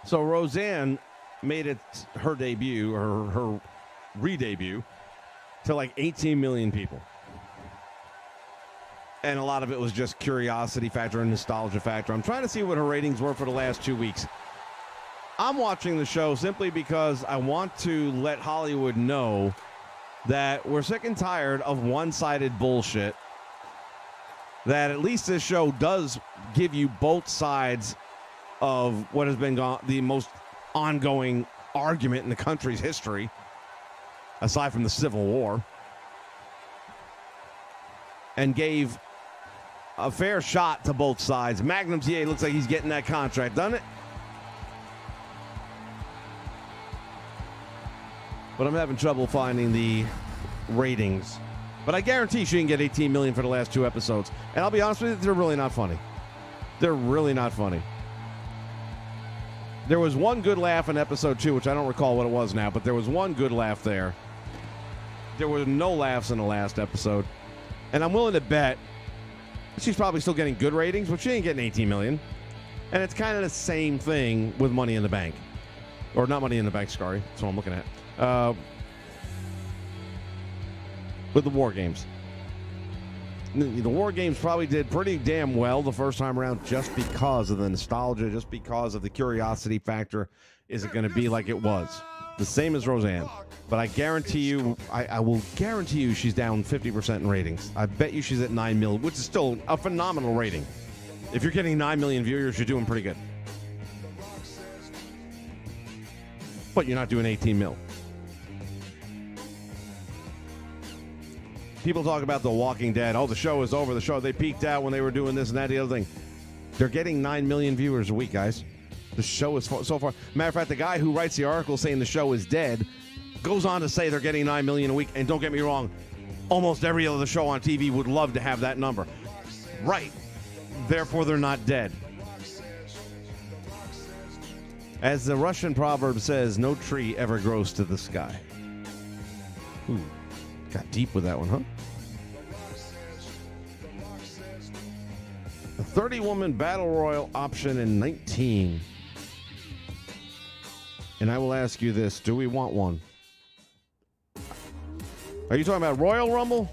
So Roseanne made it her debut, or her re-debut, to like 18 million people. And a lot of it was just curiosity factor and nostalgia factor. I'm trying to see what her ratings were for the last 2 weeks. I'm watching the show simply because I want to let Hollywood know that we're sick and tired of one-sided bullshit. That at least this show does give you both sides of what has been the most ongoing argument in the country's history, aside from the Civil War, and gave a fair shot to both sides. Magnum TA looks like he's getting that contract, doesn't it? But I'm having trouble finding the ratings. But I guarantee she didn't get 18 million for the last 2 episodes. And I'll be honest with you, they're really not funny. They're really not funny. There was one good laugh in episode 2, which I don't recall what it was now, but there was one good laugh there. There were no laughs in the last episode. And I'm willing to bet she's probably still getting good ratings, but she ain't getting 18 million. And it's kind of the same thing with Money in the Bank. Or not Money in the Bank, sorry. That's what I'm looking at. With the War Games. The War Games probably did pretty damn well the first time around just because of the nostalgia, just because of the curiosity factor. Is it going to be like it was? The same as Roseanne. But I guarantee you, I will guarantee you she's down 50% in ratings. I bet you she's at 9 million, which is still a phenomenal rating. If you're getting 9 million viewers, you're doing pretty good. But you're not doing 18 mil. People talk about The Walking Dead. Oh, the show is over. The show, they peaked out when they were doing this and that, the other thing. They're getting 9 million viewers a week, guys. The show is so far. Matter of fact, the guy who writes the article saying the show is dead goes on to say they're getting 9 million a week. And don't get me wrong, almost every other show on TV would love to have that number. Right. Therefore, they're not dead. As the Russian proverb says, no tree ever grows to the sky. Ooh, got deep with that one, huh? A 30-woman battle royal option in 19. And I will ask you this, do we want one? Are you talking about Royal Rumble?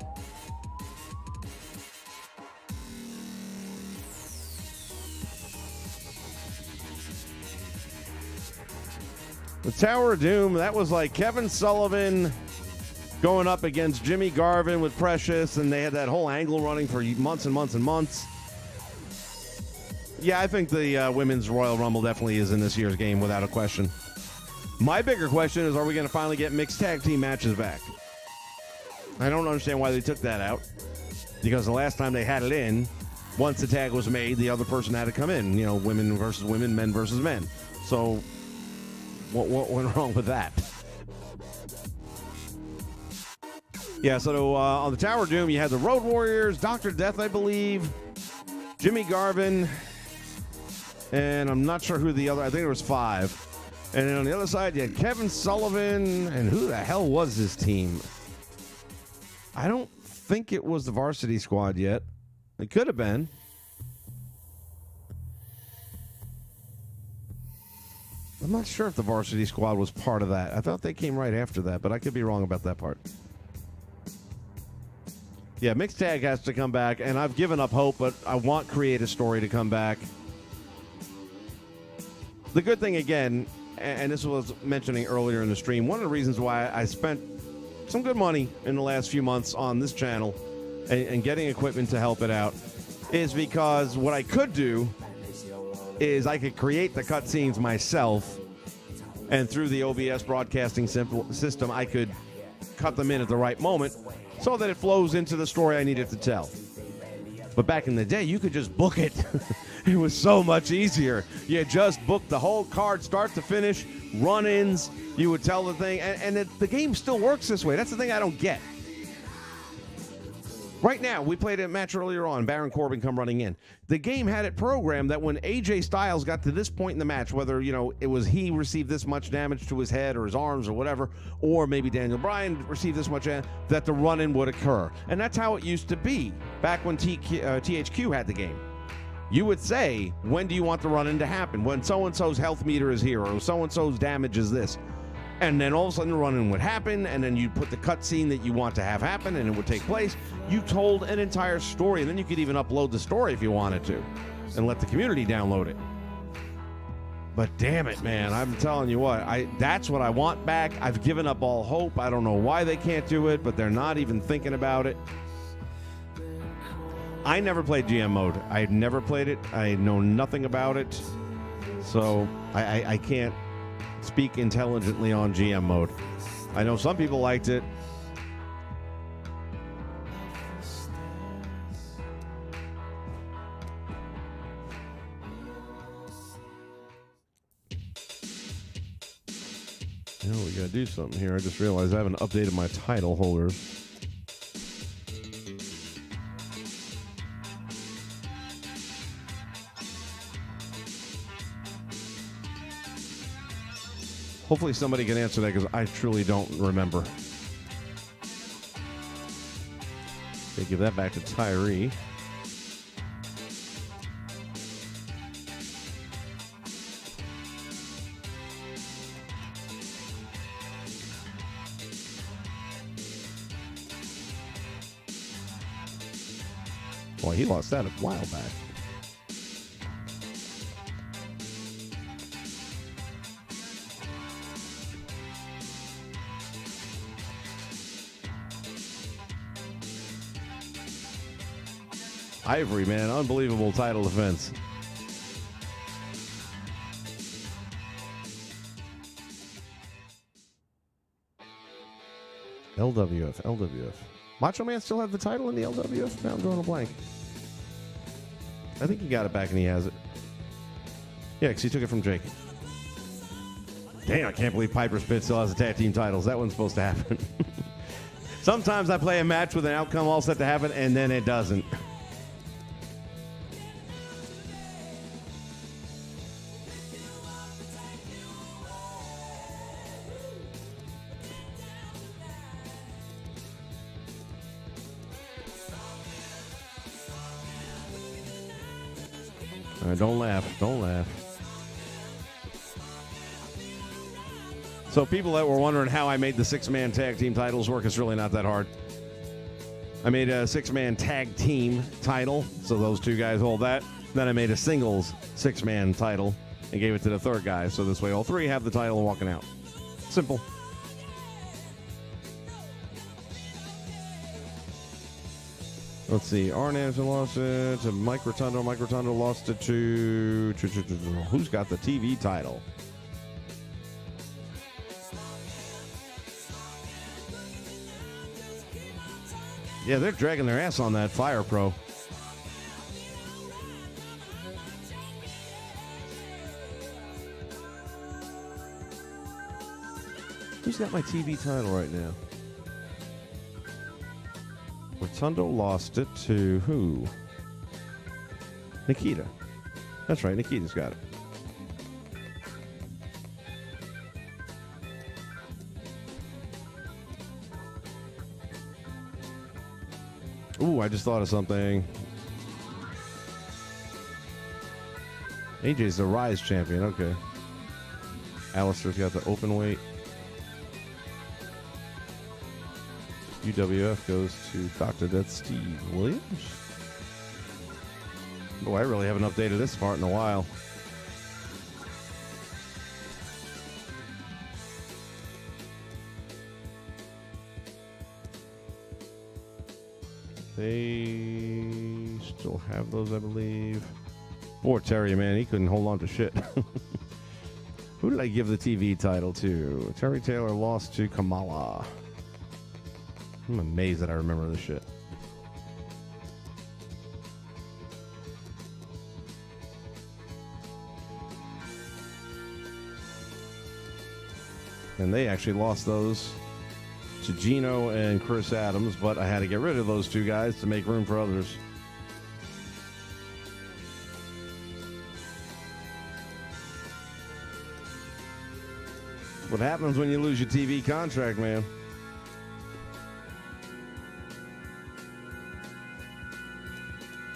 The Tower of Doom, that was like Kevin Sullivan going up against Jimmy Garvin with Precious, and they had that whole angle running for months and months and months. Yeah, I think the Women's Royal Rumble definitely is in this year's game without a question. My bigger question is, are we going to finally get mixed tag team matches back? I don't understand why they took that out, because the last time they had it in, once the tag was made, the other person had to come in. You know, women versus women, men versus men. So what went wrong with that? Yeah, so on the Tower of Doom, you had the Road Warriors, Dr. Death, I believe, Jimmy Garvin, and I'm not sure who the other, I think there was 5. And then on the other side, you had Kevin Sullivan, and who the hell was this team? I don't think it was the Varsity Squad yet. It could have been. I'm not sure if the Varsity Squad was part of that. I thought they came right after that, but I could be wrong about that part. Yeah, mixed tag has to come back, and I've given up hope, but I want Create a Story to come back. The good thing, again, and this was mentioning earlier in the stream, one of the reasons why I spent some good money in the last few months on this channel and getting equipment to help it out is because what I could do is I could create the cutscenes myself, and through the OBS broadcasting system, I could cut them in at the right moment so that it flows into the story I needed to tell. But back in the day, you could just book it. It was so much easier. You just booked the whole card, start to finish, run-ins. You would tell the thing, and the game still works this way. That's the thing I don't get. Right now, we played a match earlier on, Baron Corbin come running in. The game had it programmed that when AJ Styles got to this point in the match, whether, you know, it was he received this much damage to his head or his arms or whatever, or maybe Daniel Bryan received this much damage, that the run-in would occur. And that's how it used to be back when THQ had the game. You would say, when do you want the run-in to happen? When so-and-so's health meter is here, or so-and-so's damage is this. And then all of a sudden the run-in would happen, and then you'd put the cutscene that you want to have happen, and it would take place. You told an entire story, and then you could even upload the story if you wanted to, and let the community download it. But damn it, man, I'm telling you what, that's what I want back. I've given up all hope. I don't know why they can't do it, but they're not even thinking about it. I never played GM mode. I never played it. I know nothing about it. So I can't speak intelligently on GM mode. I know some people liked it. You know, we gotta do something here. I just realized I haven't updated my title holders. Hopefully somebody can answer that, because I truly don't remember. Okay, give that back to Tyree. Well, he lost that a while back. Ivory, man, unbelievable title defense. LWF. Macho Man still have the title in the LWF? Now I'm drawing a blank. I think he got it back and he has it. Yeah, because he took it from Jake. Damn, I can't believe Piper's Pit still has the tag team titles. That wasn't supposed to happen. Sometimes I play a match with an outcome all set to happen, and then it doesn't. All right, don't laugh. Don't laugh. So people that were wondering how I made the six-man tag team titles work, it's really not that hard. I made a six-man tag team title, so those two guys hold that. Then I made a singles six-man title and gave it to the third guy, so this way all three have the title and walking out. Simple. Let's see. Arn Anderson lost it to Mike Rotundo. Mike Rotundo lost it to who's got the TV title? Yeah, they're dragging their ass on that Fire Pro. Who's got my TV title right now? Rotundo lost it to who? Nikita. That's right, Nikita's got it. Ooh, I just thought of something. AJ's the Rise champion, okay. Alistair's got the open weight. UWF goes to Dr. Death Steve Williams. Boy, I really haven't updated this part in a while. They still have those, I believe. Poor Terry, man. He couldn't hold on to shit. Who did I give the TV title to? Terry Taylor lost to Kamala. I'm amazed that I remember this shit. And they actually lost those to Gino and Chris Adams, but I had to get rid of those two guys to make room for others. What happens when you lose your TV contract, man?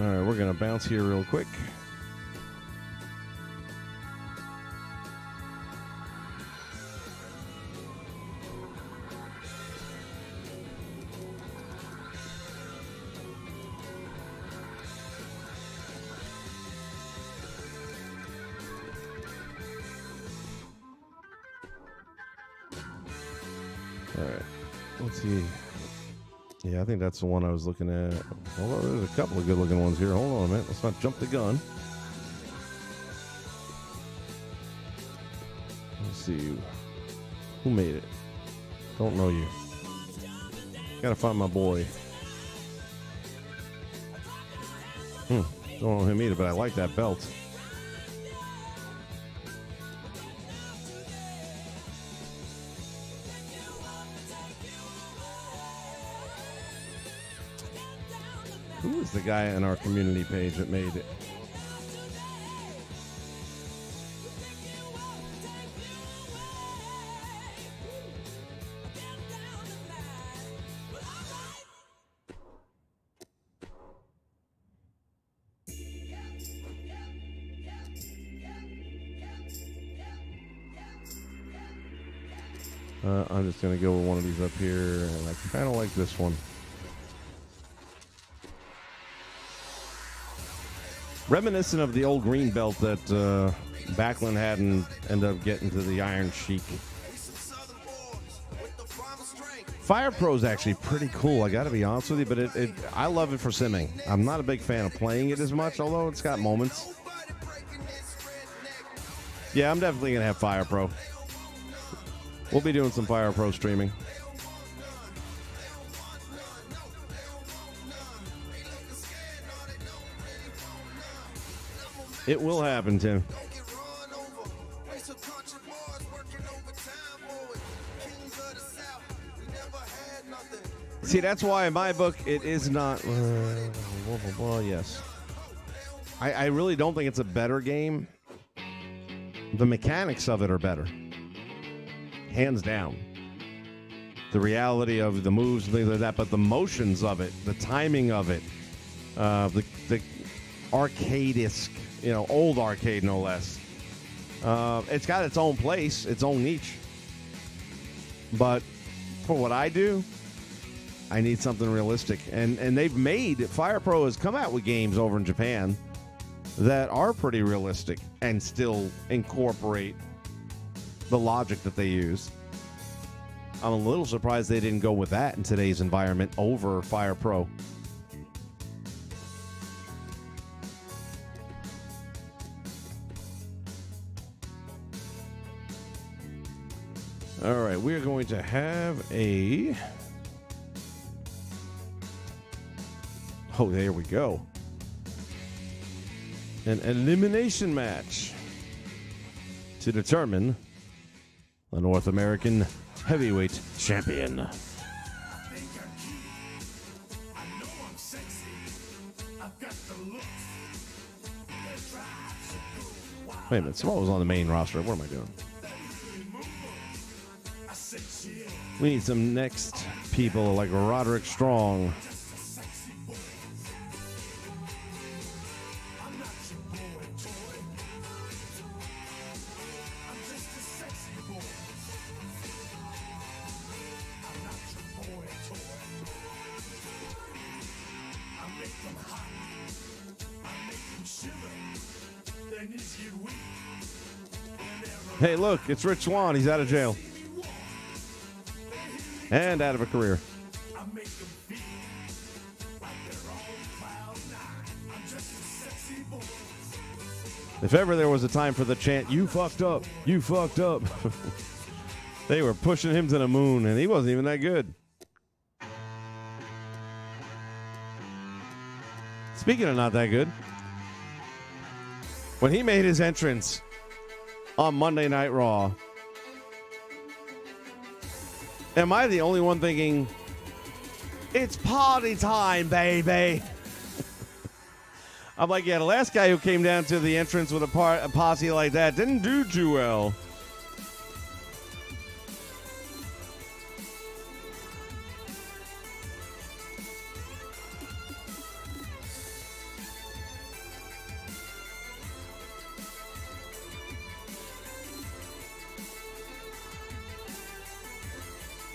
All right, we're going to bounce here real quick. All right, let's see. Yeah, I think that's the one I was looking at. Although there's a couple of good-looking ones here. Hold on a minute. Let's not jump the gun. Let's see. Who made it? Don't know you. Gotta find my boy. Don't know him either, but I like that belt. Who was the guy on our community page that made it? I'm just going to go with one of these up here, and I kind of like this one. Reminiscent of the old green belt that Backlund had and ended up getting to the Iron Sheik. Fire Pro is actually pretty cool, I got to be honest with you, but I love it for simming. I'm not a big fan of playing it as much, although it's got moments. Yeah, I'm definitely going to have Fire Pro. We'll be doing some Fire Pro streaming. It will happen, Tim. See, that's why in my book it is not. Yes, I really don't think it's a better game. The mechanics of it are better, hands down. The reality of the moves and things like that, but the motions of it, the timing of it, the arcade-esque, old arcade no less. It's got its own place, its own niche. But for what I do, I need something realistic. And they've made, Fire Pro has come out with games over in Japan that are pretty realistic and still incorporate the logic that they use. I'm a little surprised they didn't go with that in today's environment over Fire Pro. All right, we're going to have a... Oh, there we go. An elimination match to determine the North American Heavyweight Champion. Wait a minute, Samoa was on the main roster. What am I doing? We need some next people like Roderick Strong. Hey, look, it's Rich Swann. He's out of jail. And out of a career. If ever there was a time for the chant, "You fucked up, you fucked up," they were pushing him to the moon, and he wasn't even that good. Speaking of not that good, when he made his entrance on Monday Night Raw, am I the only one thinking, it's party time, baby? I'm like, yeah, the last guy who came down to the entrance with a posse like that didn't do too well.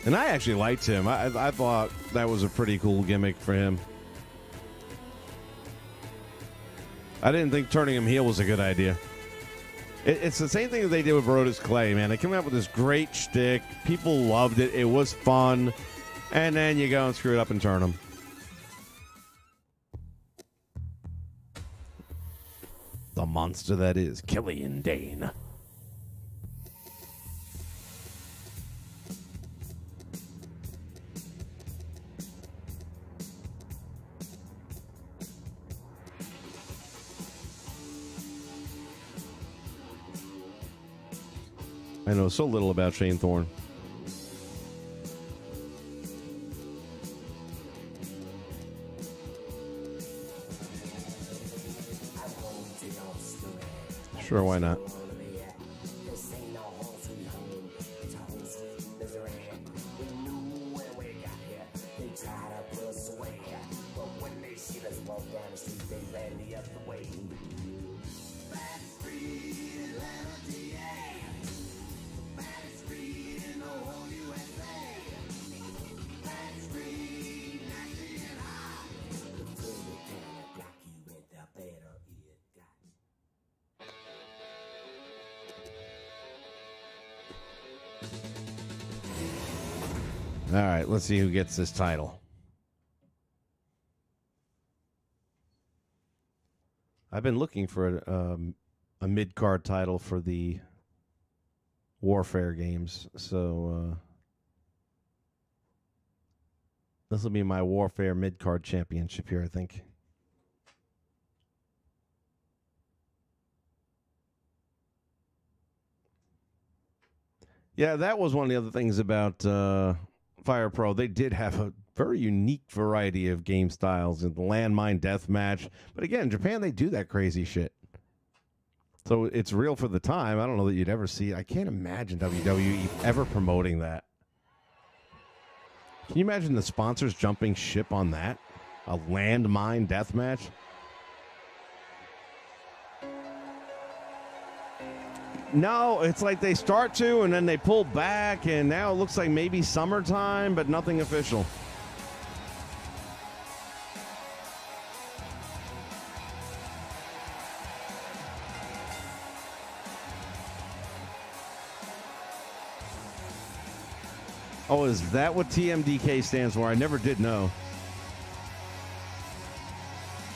And I actually liked him. I thought that was a pretty cool gimmick for him. I didn't think turning him heel was a good idea. It's the same thing that they did with Brodus Clay, man. They came out with this great shtick. People loved it. It was fun. And then you go and screw it up and turn him. The monster that is Killian Dane. I know so little about Shane Thorne. Sure, why not? All right, let's see who gets this title. I've been looking for a mid-card title for the Warfare games, so this will be my Warfare mid-card championship here, I think. Yeah, that was one of the other things about Fire Pro. They did have a very unique variety of game styles in the landmine deathmatch. But again, in Japan, they do that crazy shit. So it's real for the time. I don't know that you'd ever see it. I can't imagine WWE ever promoting that. Can you imagine the sponsors jumping ship on that? A landmine deathmatch? No, it's like they start to and then they pull back, and now it looks like maybe summertime, but nothing official. Oh, is that what TMDK stands for? I never did know.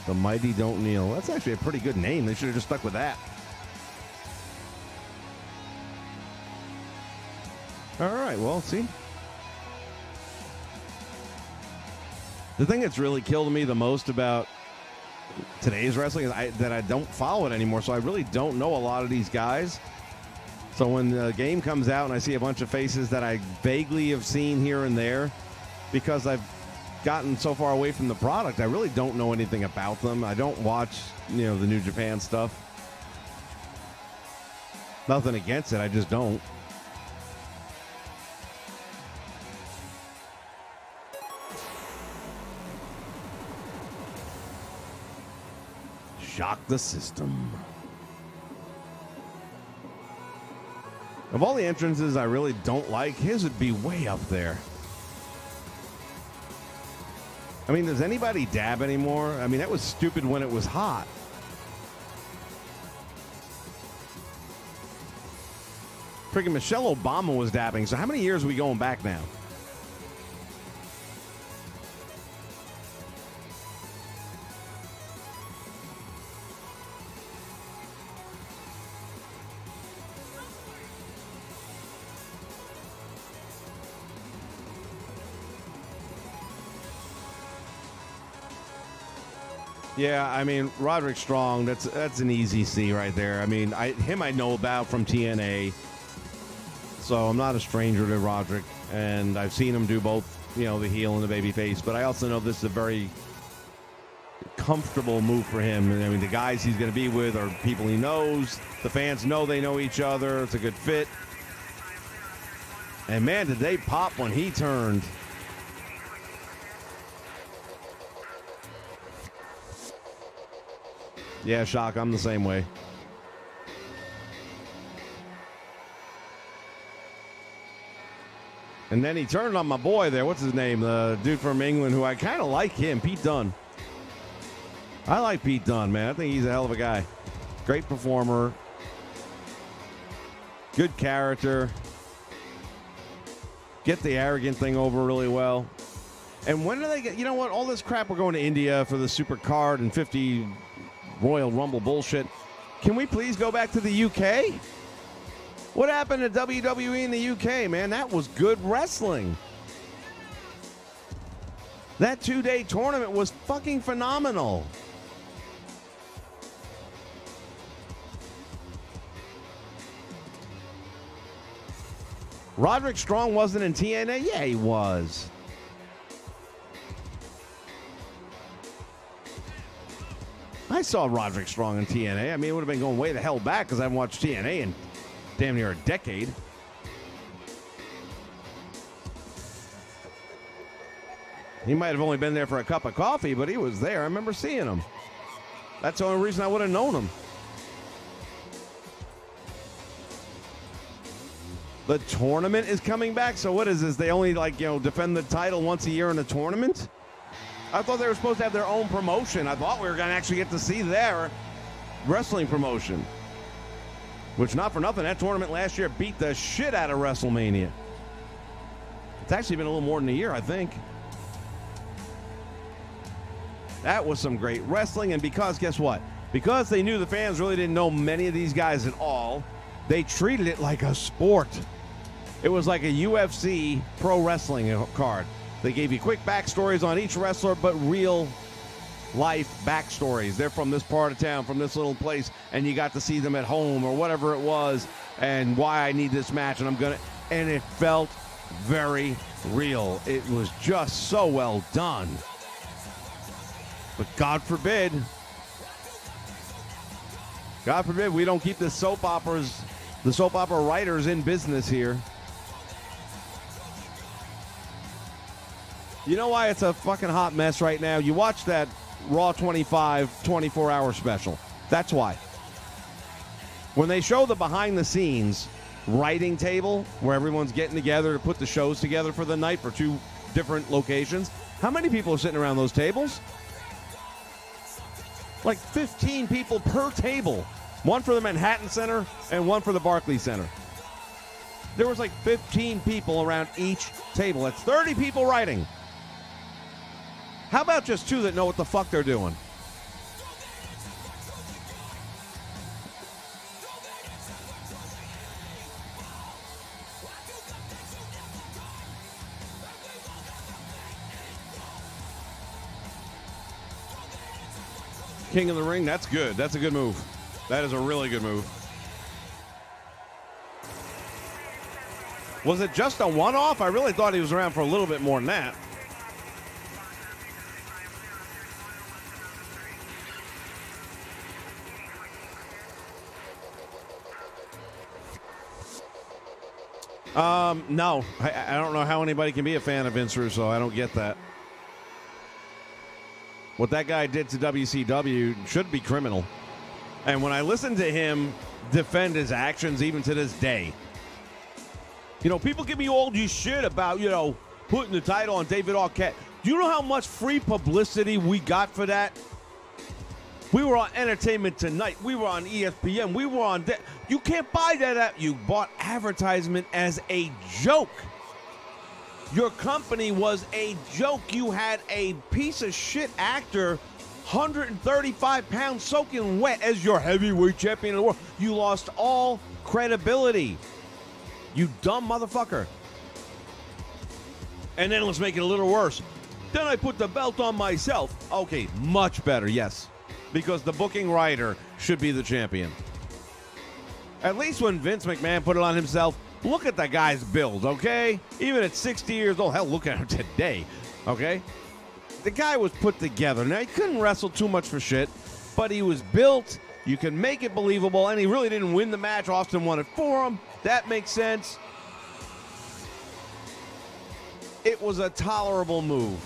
The Mighty Don't Kneel. That's actually a pretty good name. They should have just stuck with that. All right, well, see. The thing that's really killed me the most about today's wrestling is that I don't follow it anymore, so I really don't know a lot of these guys. So when the game comes out and I see a bunch of faces that I vaguely have seen here and there, because I've gotten so far away from the product, I really don't know anything about them. I don't watch, the New Japan stuff. Nothing against it, I just don't. Shock the system. Of all the entrances I really don't like, his would be way up there. I mean, does anybody dab anymore? I mean, that was stupid when it was hot. Freaking Michelle Obama was dabbing, so how many years are we going back now? Yeah, I mean, Roderick Strong, that's an easy C right there. I mean, him I know about from TNA, so I'm not a stranger to Roderick, and I've seen him do both, the heel and the babyface, but I also know this is a very comfortable move for him. And I mean, the guys he's going to be with are people he knows. The fans know they know each other. It's a good fit. And man, did they pop when he turned. Yeah, Shock, I'm the same way. And then he turned on my boy there. What's his name? The dude from England who I kind of like him, Pete Dunne. I like Pete Dunne, man. I think he's a hell of a guy. Great performer. Good character. Get the arrogant thing over really well. And when do they get, all this crap, we're going to India for the Super Card and 50 Royal Rumble bullshit. Can we please go back to the UK? What happened to WWE in the UK, man? That was good wrestling. That 2-day tournament was fucking phenomenal. Roderick Strong wasn't in TNA? Yeah, he was. I saw Roderick Strong in TNA. I mean, it would have been going way the hell back because I haven't watched TNA in damn near a decade. He might have only been there for a cup of coffee, but he was there. I remember seeing him. That's the only reason I would have known him. The tournament is coming back? So what is this? They only, defend the title once a year in a tournament? I thought they were supposed to have their own promotion. I thought we were going to actually get to see their wrestling promotion. Which, not for nothing, that tournament last year beat the shit out of WrestleMania. It's actually been a little more than a year, I think. That was some great wrestling, and because, guess what? Because they knew the fans really didn't know many of these guys at all, they treated it like a sport. It was like a UFC pro wrestling card. They gave you quick backstories on each wrestler, but real life backstories. They're from this part of town, from this little place, and you got to see them at home or whatever it was, and why I need this match, and it felt very real. It was just so well done. But God forbid we don't keep the soap opera writers in business here. You know why it's a fucking hot mess right now? You watch that Raw 25 24-hour special. That's why. When they show the behind-the-scenes writing table where everyone's getting together to put the shows together for the night for 2 different locations, how many people are sitting around those tables? Like 15 people per table. One for the Manhattan Center and one for the Barclays Center. There was like 15 people around each table. That's 30 people writing. How about just 2 that know what the fuck they're doing? King of the Ring, that's good. That's a good move. That is a really good move. Was it just a one-off? I really thought he was around for a little bit more than that. No. I don't know how anybody can be a fan of Vince Russo. I don't get that. What that guy did to WCW should be criminal. And when I listen to him defend his actions, even to this day, you know, people give me all this shit about, you know, putting the title on David Arquette. Do you know how much free publicity we got for that? We were on Entertainment Tonight. We were on ESPN. We were on... You can't buy that. You bought advertisement as a joke. Your company was a joke. You had a piece of shit actor, 135 pounds soaking wet as your heavyweight champion of the world. You lost all credibility. You dumb motherfucker. And then let's make it a little worse. Then I put the belt on myself. Okay, much better, yes. Because the booking writer should be the champion. At least when Vince McMahon put it on himself, look at the guy's build, okay? Even at 60 years old, hell, look at him today, okay? The guy was put together. Now, he couldn't wrestle too much for shit, but he was built. You can make it believable, and he really didn't win the match. Austin won it for him. That makes sense. It was a tolerable move.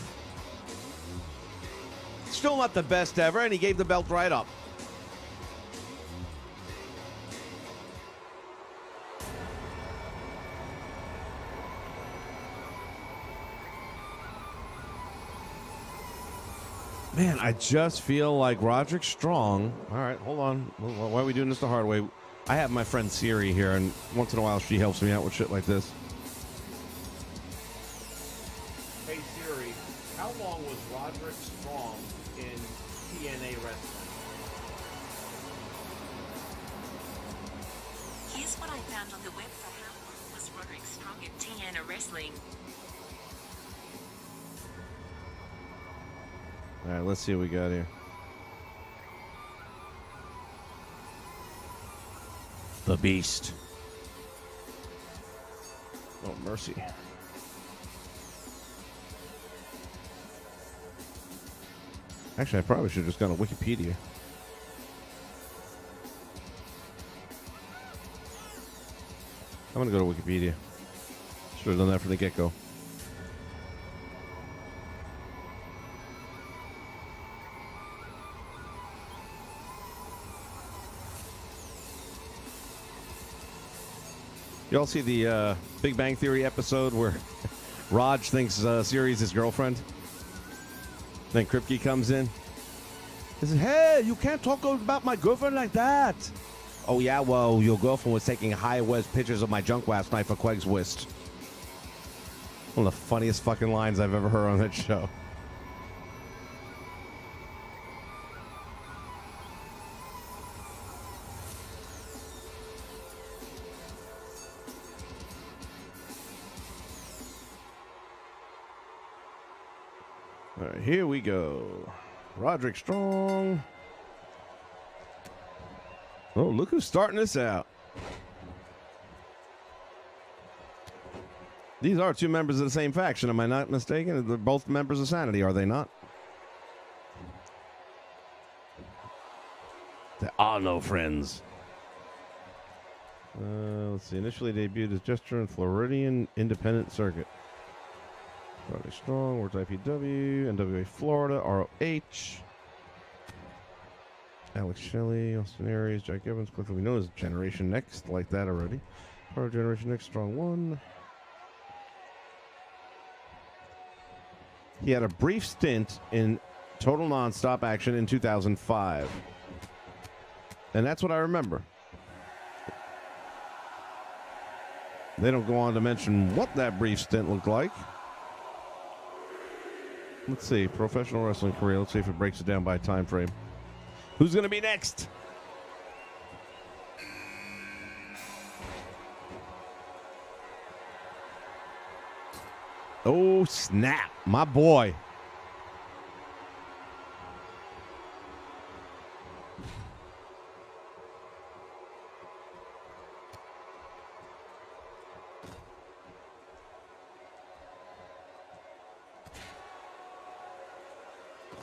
Still not the best ever, and he gave the belt right up. Man, I just feel like Roderick Strong. All right, hold on. Why are we doing this the hard way? I have my friend Siri here, and once in a while she helps me out with shit like this. Hey Siri, how long was Roderick Strong in TNA wrestling? Here's what I found on the web for how long was Roderick Strong in TNA wrestling. All right, let's see what we got here. The Beast. Oh, mercy. Actually, I probably should have just gone to Wikipedia. I'm going to go to Wikipedia. Should have done that from the get-go. You all see the Big Bang Theory episode where Raj thinks Siri's his girlfriend? Then Kripke comes in. He says, hey, you can't talk about my girlfriend like that. Oh, yeah, well, your girlfriend was taking high-res pictures of my junk last night for Craigslist. One of the funniest fucking lines I've ever heard on that show. All right, here we go. Roderick Strong. Oh, look who's starting this out. These are two members of the same faction, am I not mistaken? They're both members of Sanity, are they not? They are no friends. Let's see. Initially debuted as Gesture in Floridian Independent Circuit. Roderick Strong, worked IPW, NWA Florida, ROH. Alex Shelley, Austin Aries, Jack Evans, Cliff. We know as Generation Next, like that already. Part of Generation Next, Strong 1. He had a brief stint in Total Nonstop Action in 2005. And that's what I remember. They don't go on to mention what that brief stint looked like. Let's see. Professional wrestling career. Let's see if it breaks it down by time frame. Who's going to be next? Oh, snap. My boy.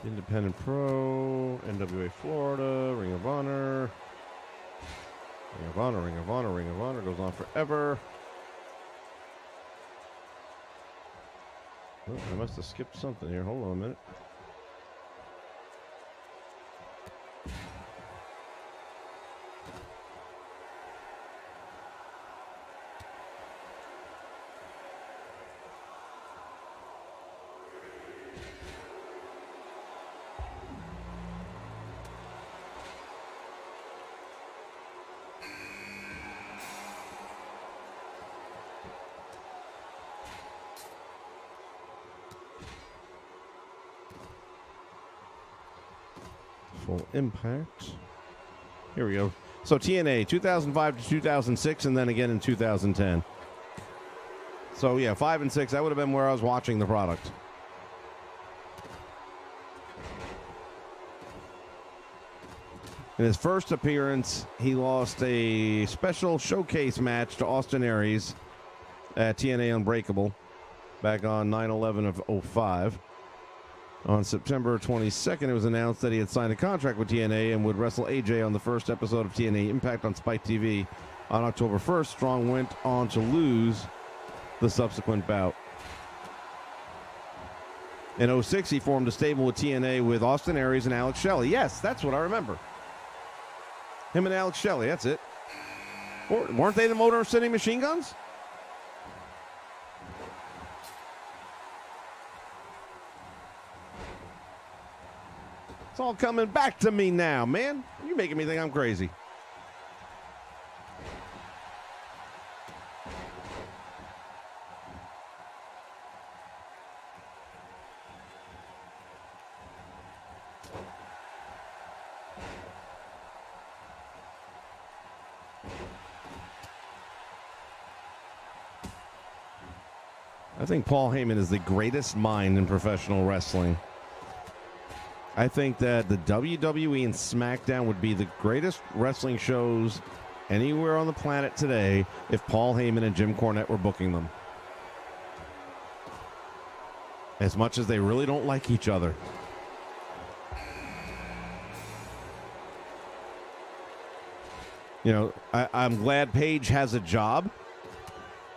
Independent Pro, NWA Florida, Ring of Honor. Ring of Honor, Ring of Honor, Ring of Honor. Goes on forever. Oh, I must have skipped something here. Hold on a minute. Full Impact. Here we go. So TNA, 2005 to 2006, and then again in 2010. So yeah, 5 and 6. That would have been where I was watching the product. In his first appearance, he lost a special showcase match to Austin Aries at TNA Unbreakable back on 9/11 of 05. On September 22nd, it was announced that he had signed a contract with TNA and would wrestle AJ on the first episode of TNA Impact on Spike TV. On October 1st, Strong went on to lose the subsequent bout. In 06, he formed a stable with TNA with Austin Aries and Alex Shelley. Yes, that's what I remember. Him and Alex Shelley, that's it. Weren't they the Motor City Machine Guns? It's all coming back to me now, man. You're making me think I'm crazy. I think Paul Heyman is the greatest mind in professional wrestling. I think that the WWE and SmackDown would be the greatest wrestling shows anywhere on the planet today if Paul Heyman and Jim Cornette were booking them. As much as they really don't like each other. You know, I'm glad Paige has a job,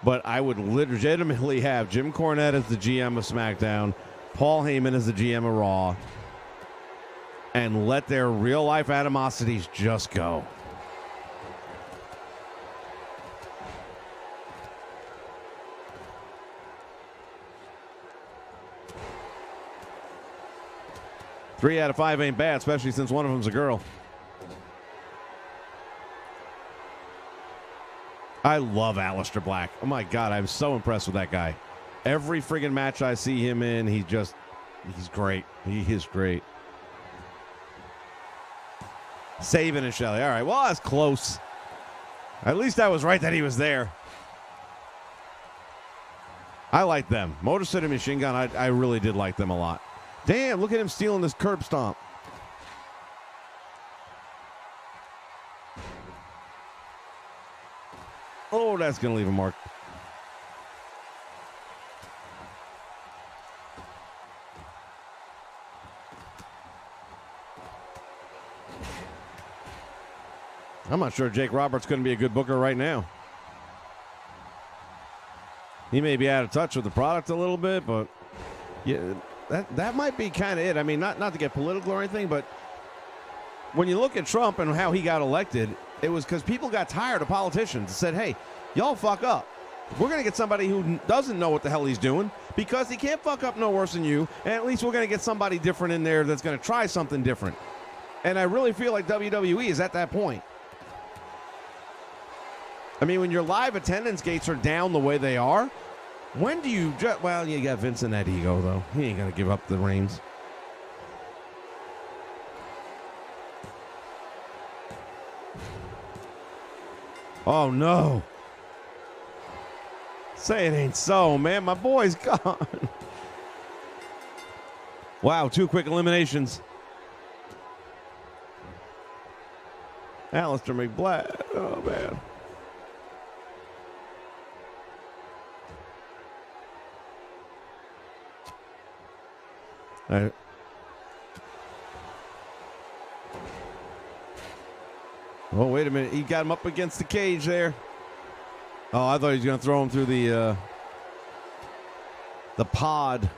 but I would legitimately have Jim Cornette as the GM of SmackDown, Paul Heyman as the GM of Raw, and let their real-life animosities just go. Three out of 5 ain't bad, especially since one of them's a girl. I love Aleister Black. Oh, my God, I'm so impressed with that guy. Every friggin' match I see him in, he's great. He is great. Sabin and Shelley. All right, well, that's close. At least I was right that he was there. I like them. Motor City Machine Gun, I really did like them a lot. Damn, look at him stealing this curb stomp. Oh, that's going to leave a mark. I'm not sure Jake Roberts going to be a good booker right now. He may be out of touch with the product a little bit, but yeah, that might be kind of it. I mean, not to get political or anything, but when you look at Trump and how he got elected, it was because people got tired of politicians and said, hey, y'all fuck up. We're going to get somebody who doesn't know what the hell he's doing because he can't fuck up no worse than you, and at least we're going to get somebody different in there that's going to try something different. And I really feel like WWE is at that point. I mean, when your live attendance gates are down the way they are, when do you well, you got Vince in that ego, though. He ain't going to give up the reins. Oh, no. Say it ain't so, man. My boy's gone. Wow, 2 quick eliminations. Aleister McBlack. Oh, man. All right. Oh, wait a minute. He got him up against the cage there. Oh, I thought he was going to throw him through the pod.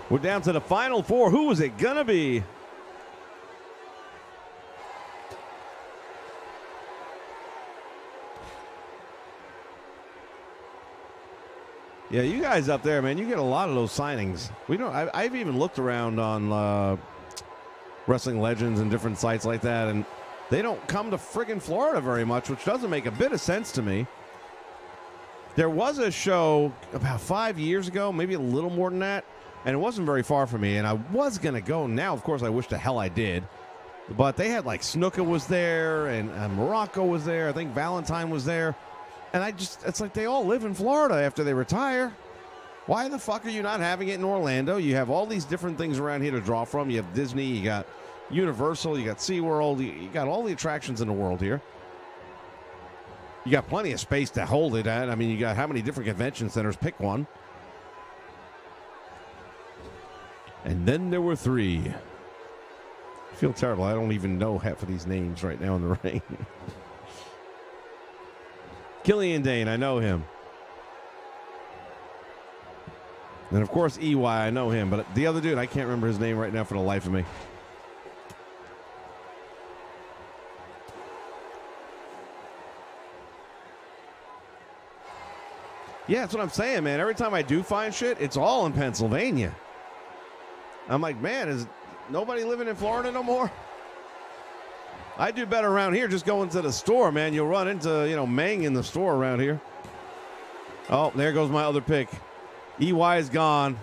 We're down to the final 4. Who was it going to be? Yeah, you guys up there, man, you get a lot of those signings. I've even looked around on Wrestling Legends and different sites like that, and they don't come to friggin' Florida very much, which doesn't make a bit of sense to me. There was a show about 5 years ago, maybe a little more than that, and it wasn't very far from me, and I was going to go. Now, of course, I wish the hell I did. But they had, like, Snuka was there, and Morocco was there. I think Valentine was there. And it's like they all live in Florida after they retire. Why the fuck are you not having it in Orlando? You have all these different things around here to draw from. You have Disney, you got Universal, you got SeaWorld, you got all the attractions in the world here. You got plenty of space to hold it at. I mean, you got how many different convention centers? Pick one. And then there were 3. I feel terrible. I don't even know half of these names right now in the ring. Killian Dane, I know him. And, of course, EY, I know him. But the other dude, I can't remember his name right now for the life of me. Yeah, that's what I'm saying, man. Every time I do find shit, it's all in Pennsylvania. I'm like, man, is nobody living in Florida no more? I do better around here just going to the store, man. You'll run into, Meng in the store around here. Oh, there goes my other pick. EY is gone.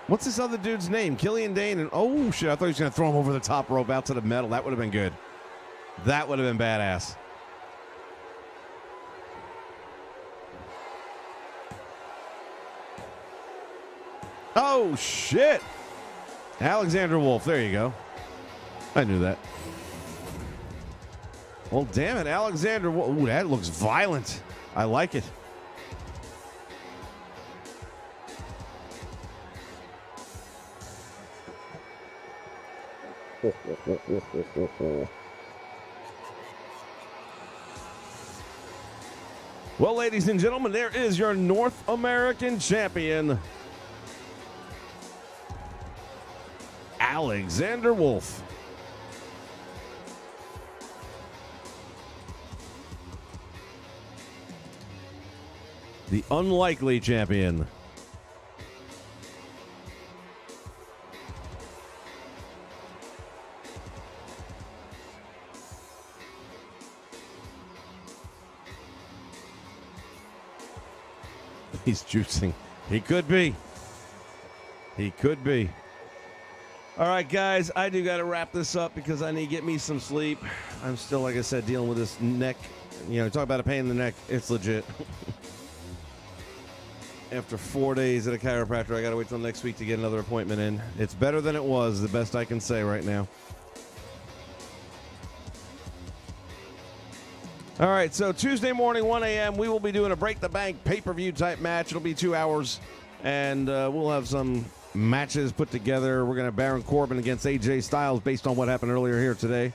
What's this other dude's name? Killian Dane. And oh, shit, I thought he was going to throw him over the top rope out to the metal. That would have been good. That would have been badass. Oh, shit. Alexander Wolf. There you go. I knew that. Well, damn it. Alexander Wolf. Ooh, that looks violent. I like it. Well, ladies and gentlemen, there is your North American champion, Alexander Wolf. The unlikely champion. He's juicing. He could be. He could be. All right, guys, I do got to wrap this up because I need to get me some sleep. I'm still, like I said, dealing with this neck. You know, talk about a pain in the neck. It's legit. After 4 days at a chiropractor, I got to wait till next week to get another appointment in. It's better than it was, the best I can say right now. All right, so Tuesday morning, 1 a.m., we will be doing a Break the Bank pay-per-view type match. It'll be 2 hours, and we'll have some matches put together. We're going to have Baron Corbin against AJ Styles based on what happened earlier here today.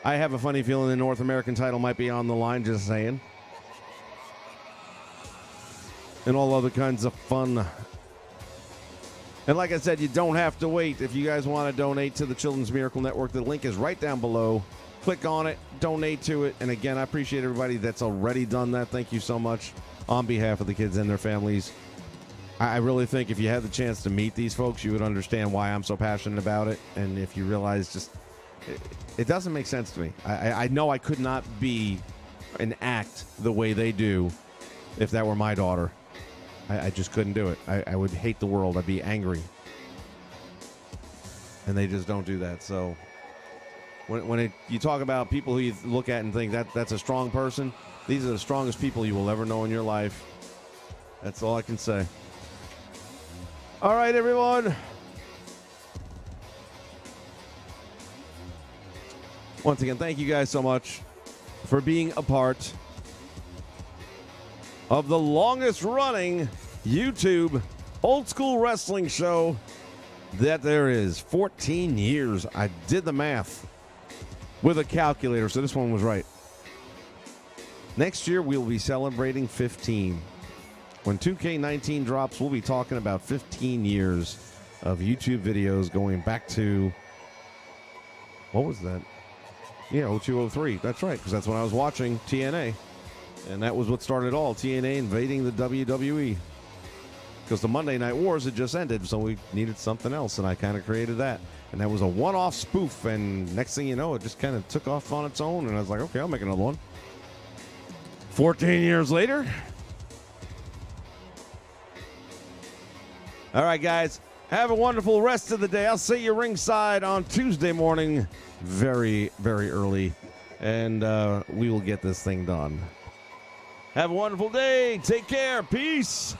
I have a funny feeling the North American title might be on the line, just saying. And all other kinds of fun. And like I said, you don't have to wait. If you guys want to donate to the Children's Miracle Network, the link is right down below. Click on it, donate to it. And again, I appreciate everybody that's already done that. Thank you so much on behalf of the kids and their families. I really think if you had the chance to meet these folks, you would understand why I'm so passionate about it. And if you realize just, it doesn't make sense to me. I know I could not be and act the way they do if that were my daughter. I just couldn't do it. I would hate the world. I'd be angry. And they just don't do that. So when you talk about people who you look at and think that's a strong person, these are the strongest people you will ever know in your life. That's all I can say. All right, everyone. Once again, thank you guys so much for being a part of the longest running YouTube old school wrestling show that there is. 14 years. I did the math with a calculator, so this one was right. Next year, we'll be celebrating 15. When 2K18 drops, we'll be talking about 15 years of YouTube videos going back to, what was that? Yeah, 0203. That's right, because that's when I was watching TNA. And that was what started it all, TNA invading the WWE. Because the Monday Night Wars had just ended, so we needed something else, and I kind of created that. And that was a one-off spoof, and next thing you know, it just kind of took off on its own, and I was like, okay, I'll make another one. 14 years later. All right, guys, have a wonderful rest of the day. I'll see you ringside on Tuesday morning, very, very early, and we will get this thing done. Have a wonderful day. Take care. Peace.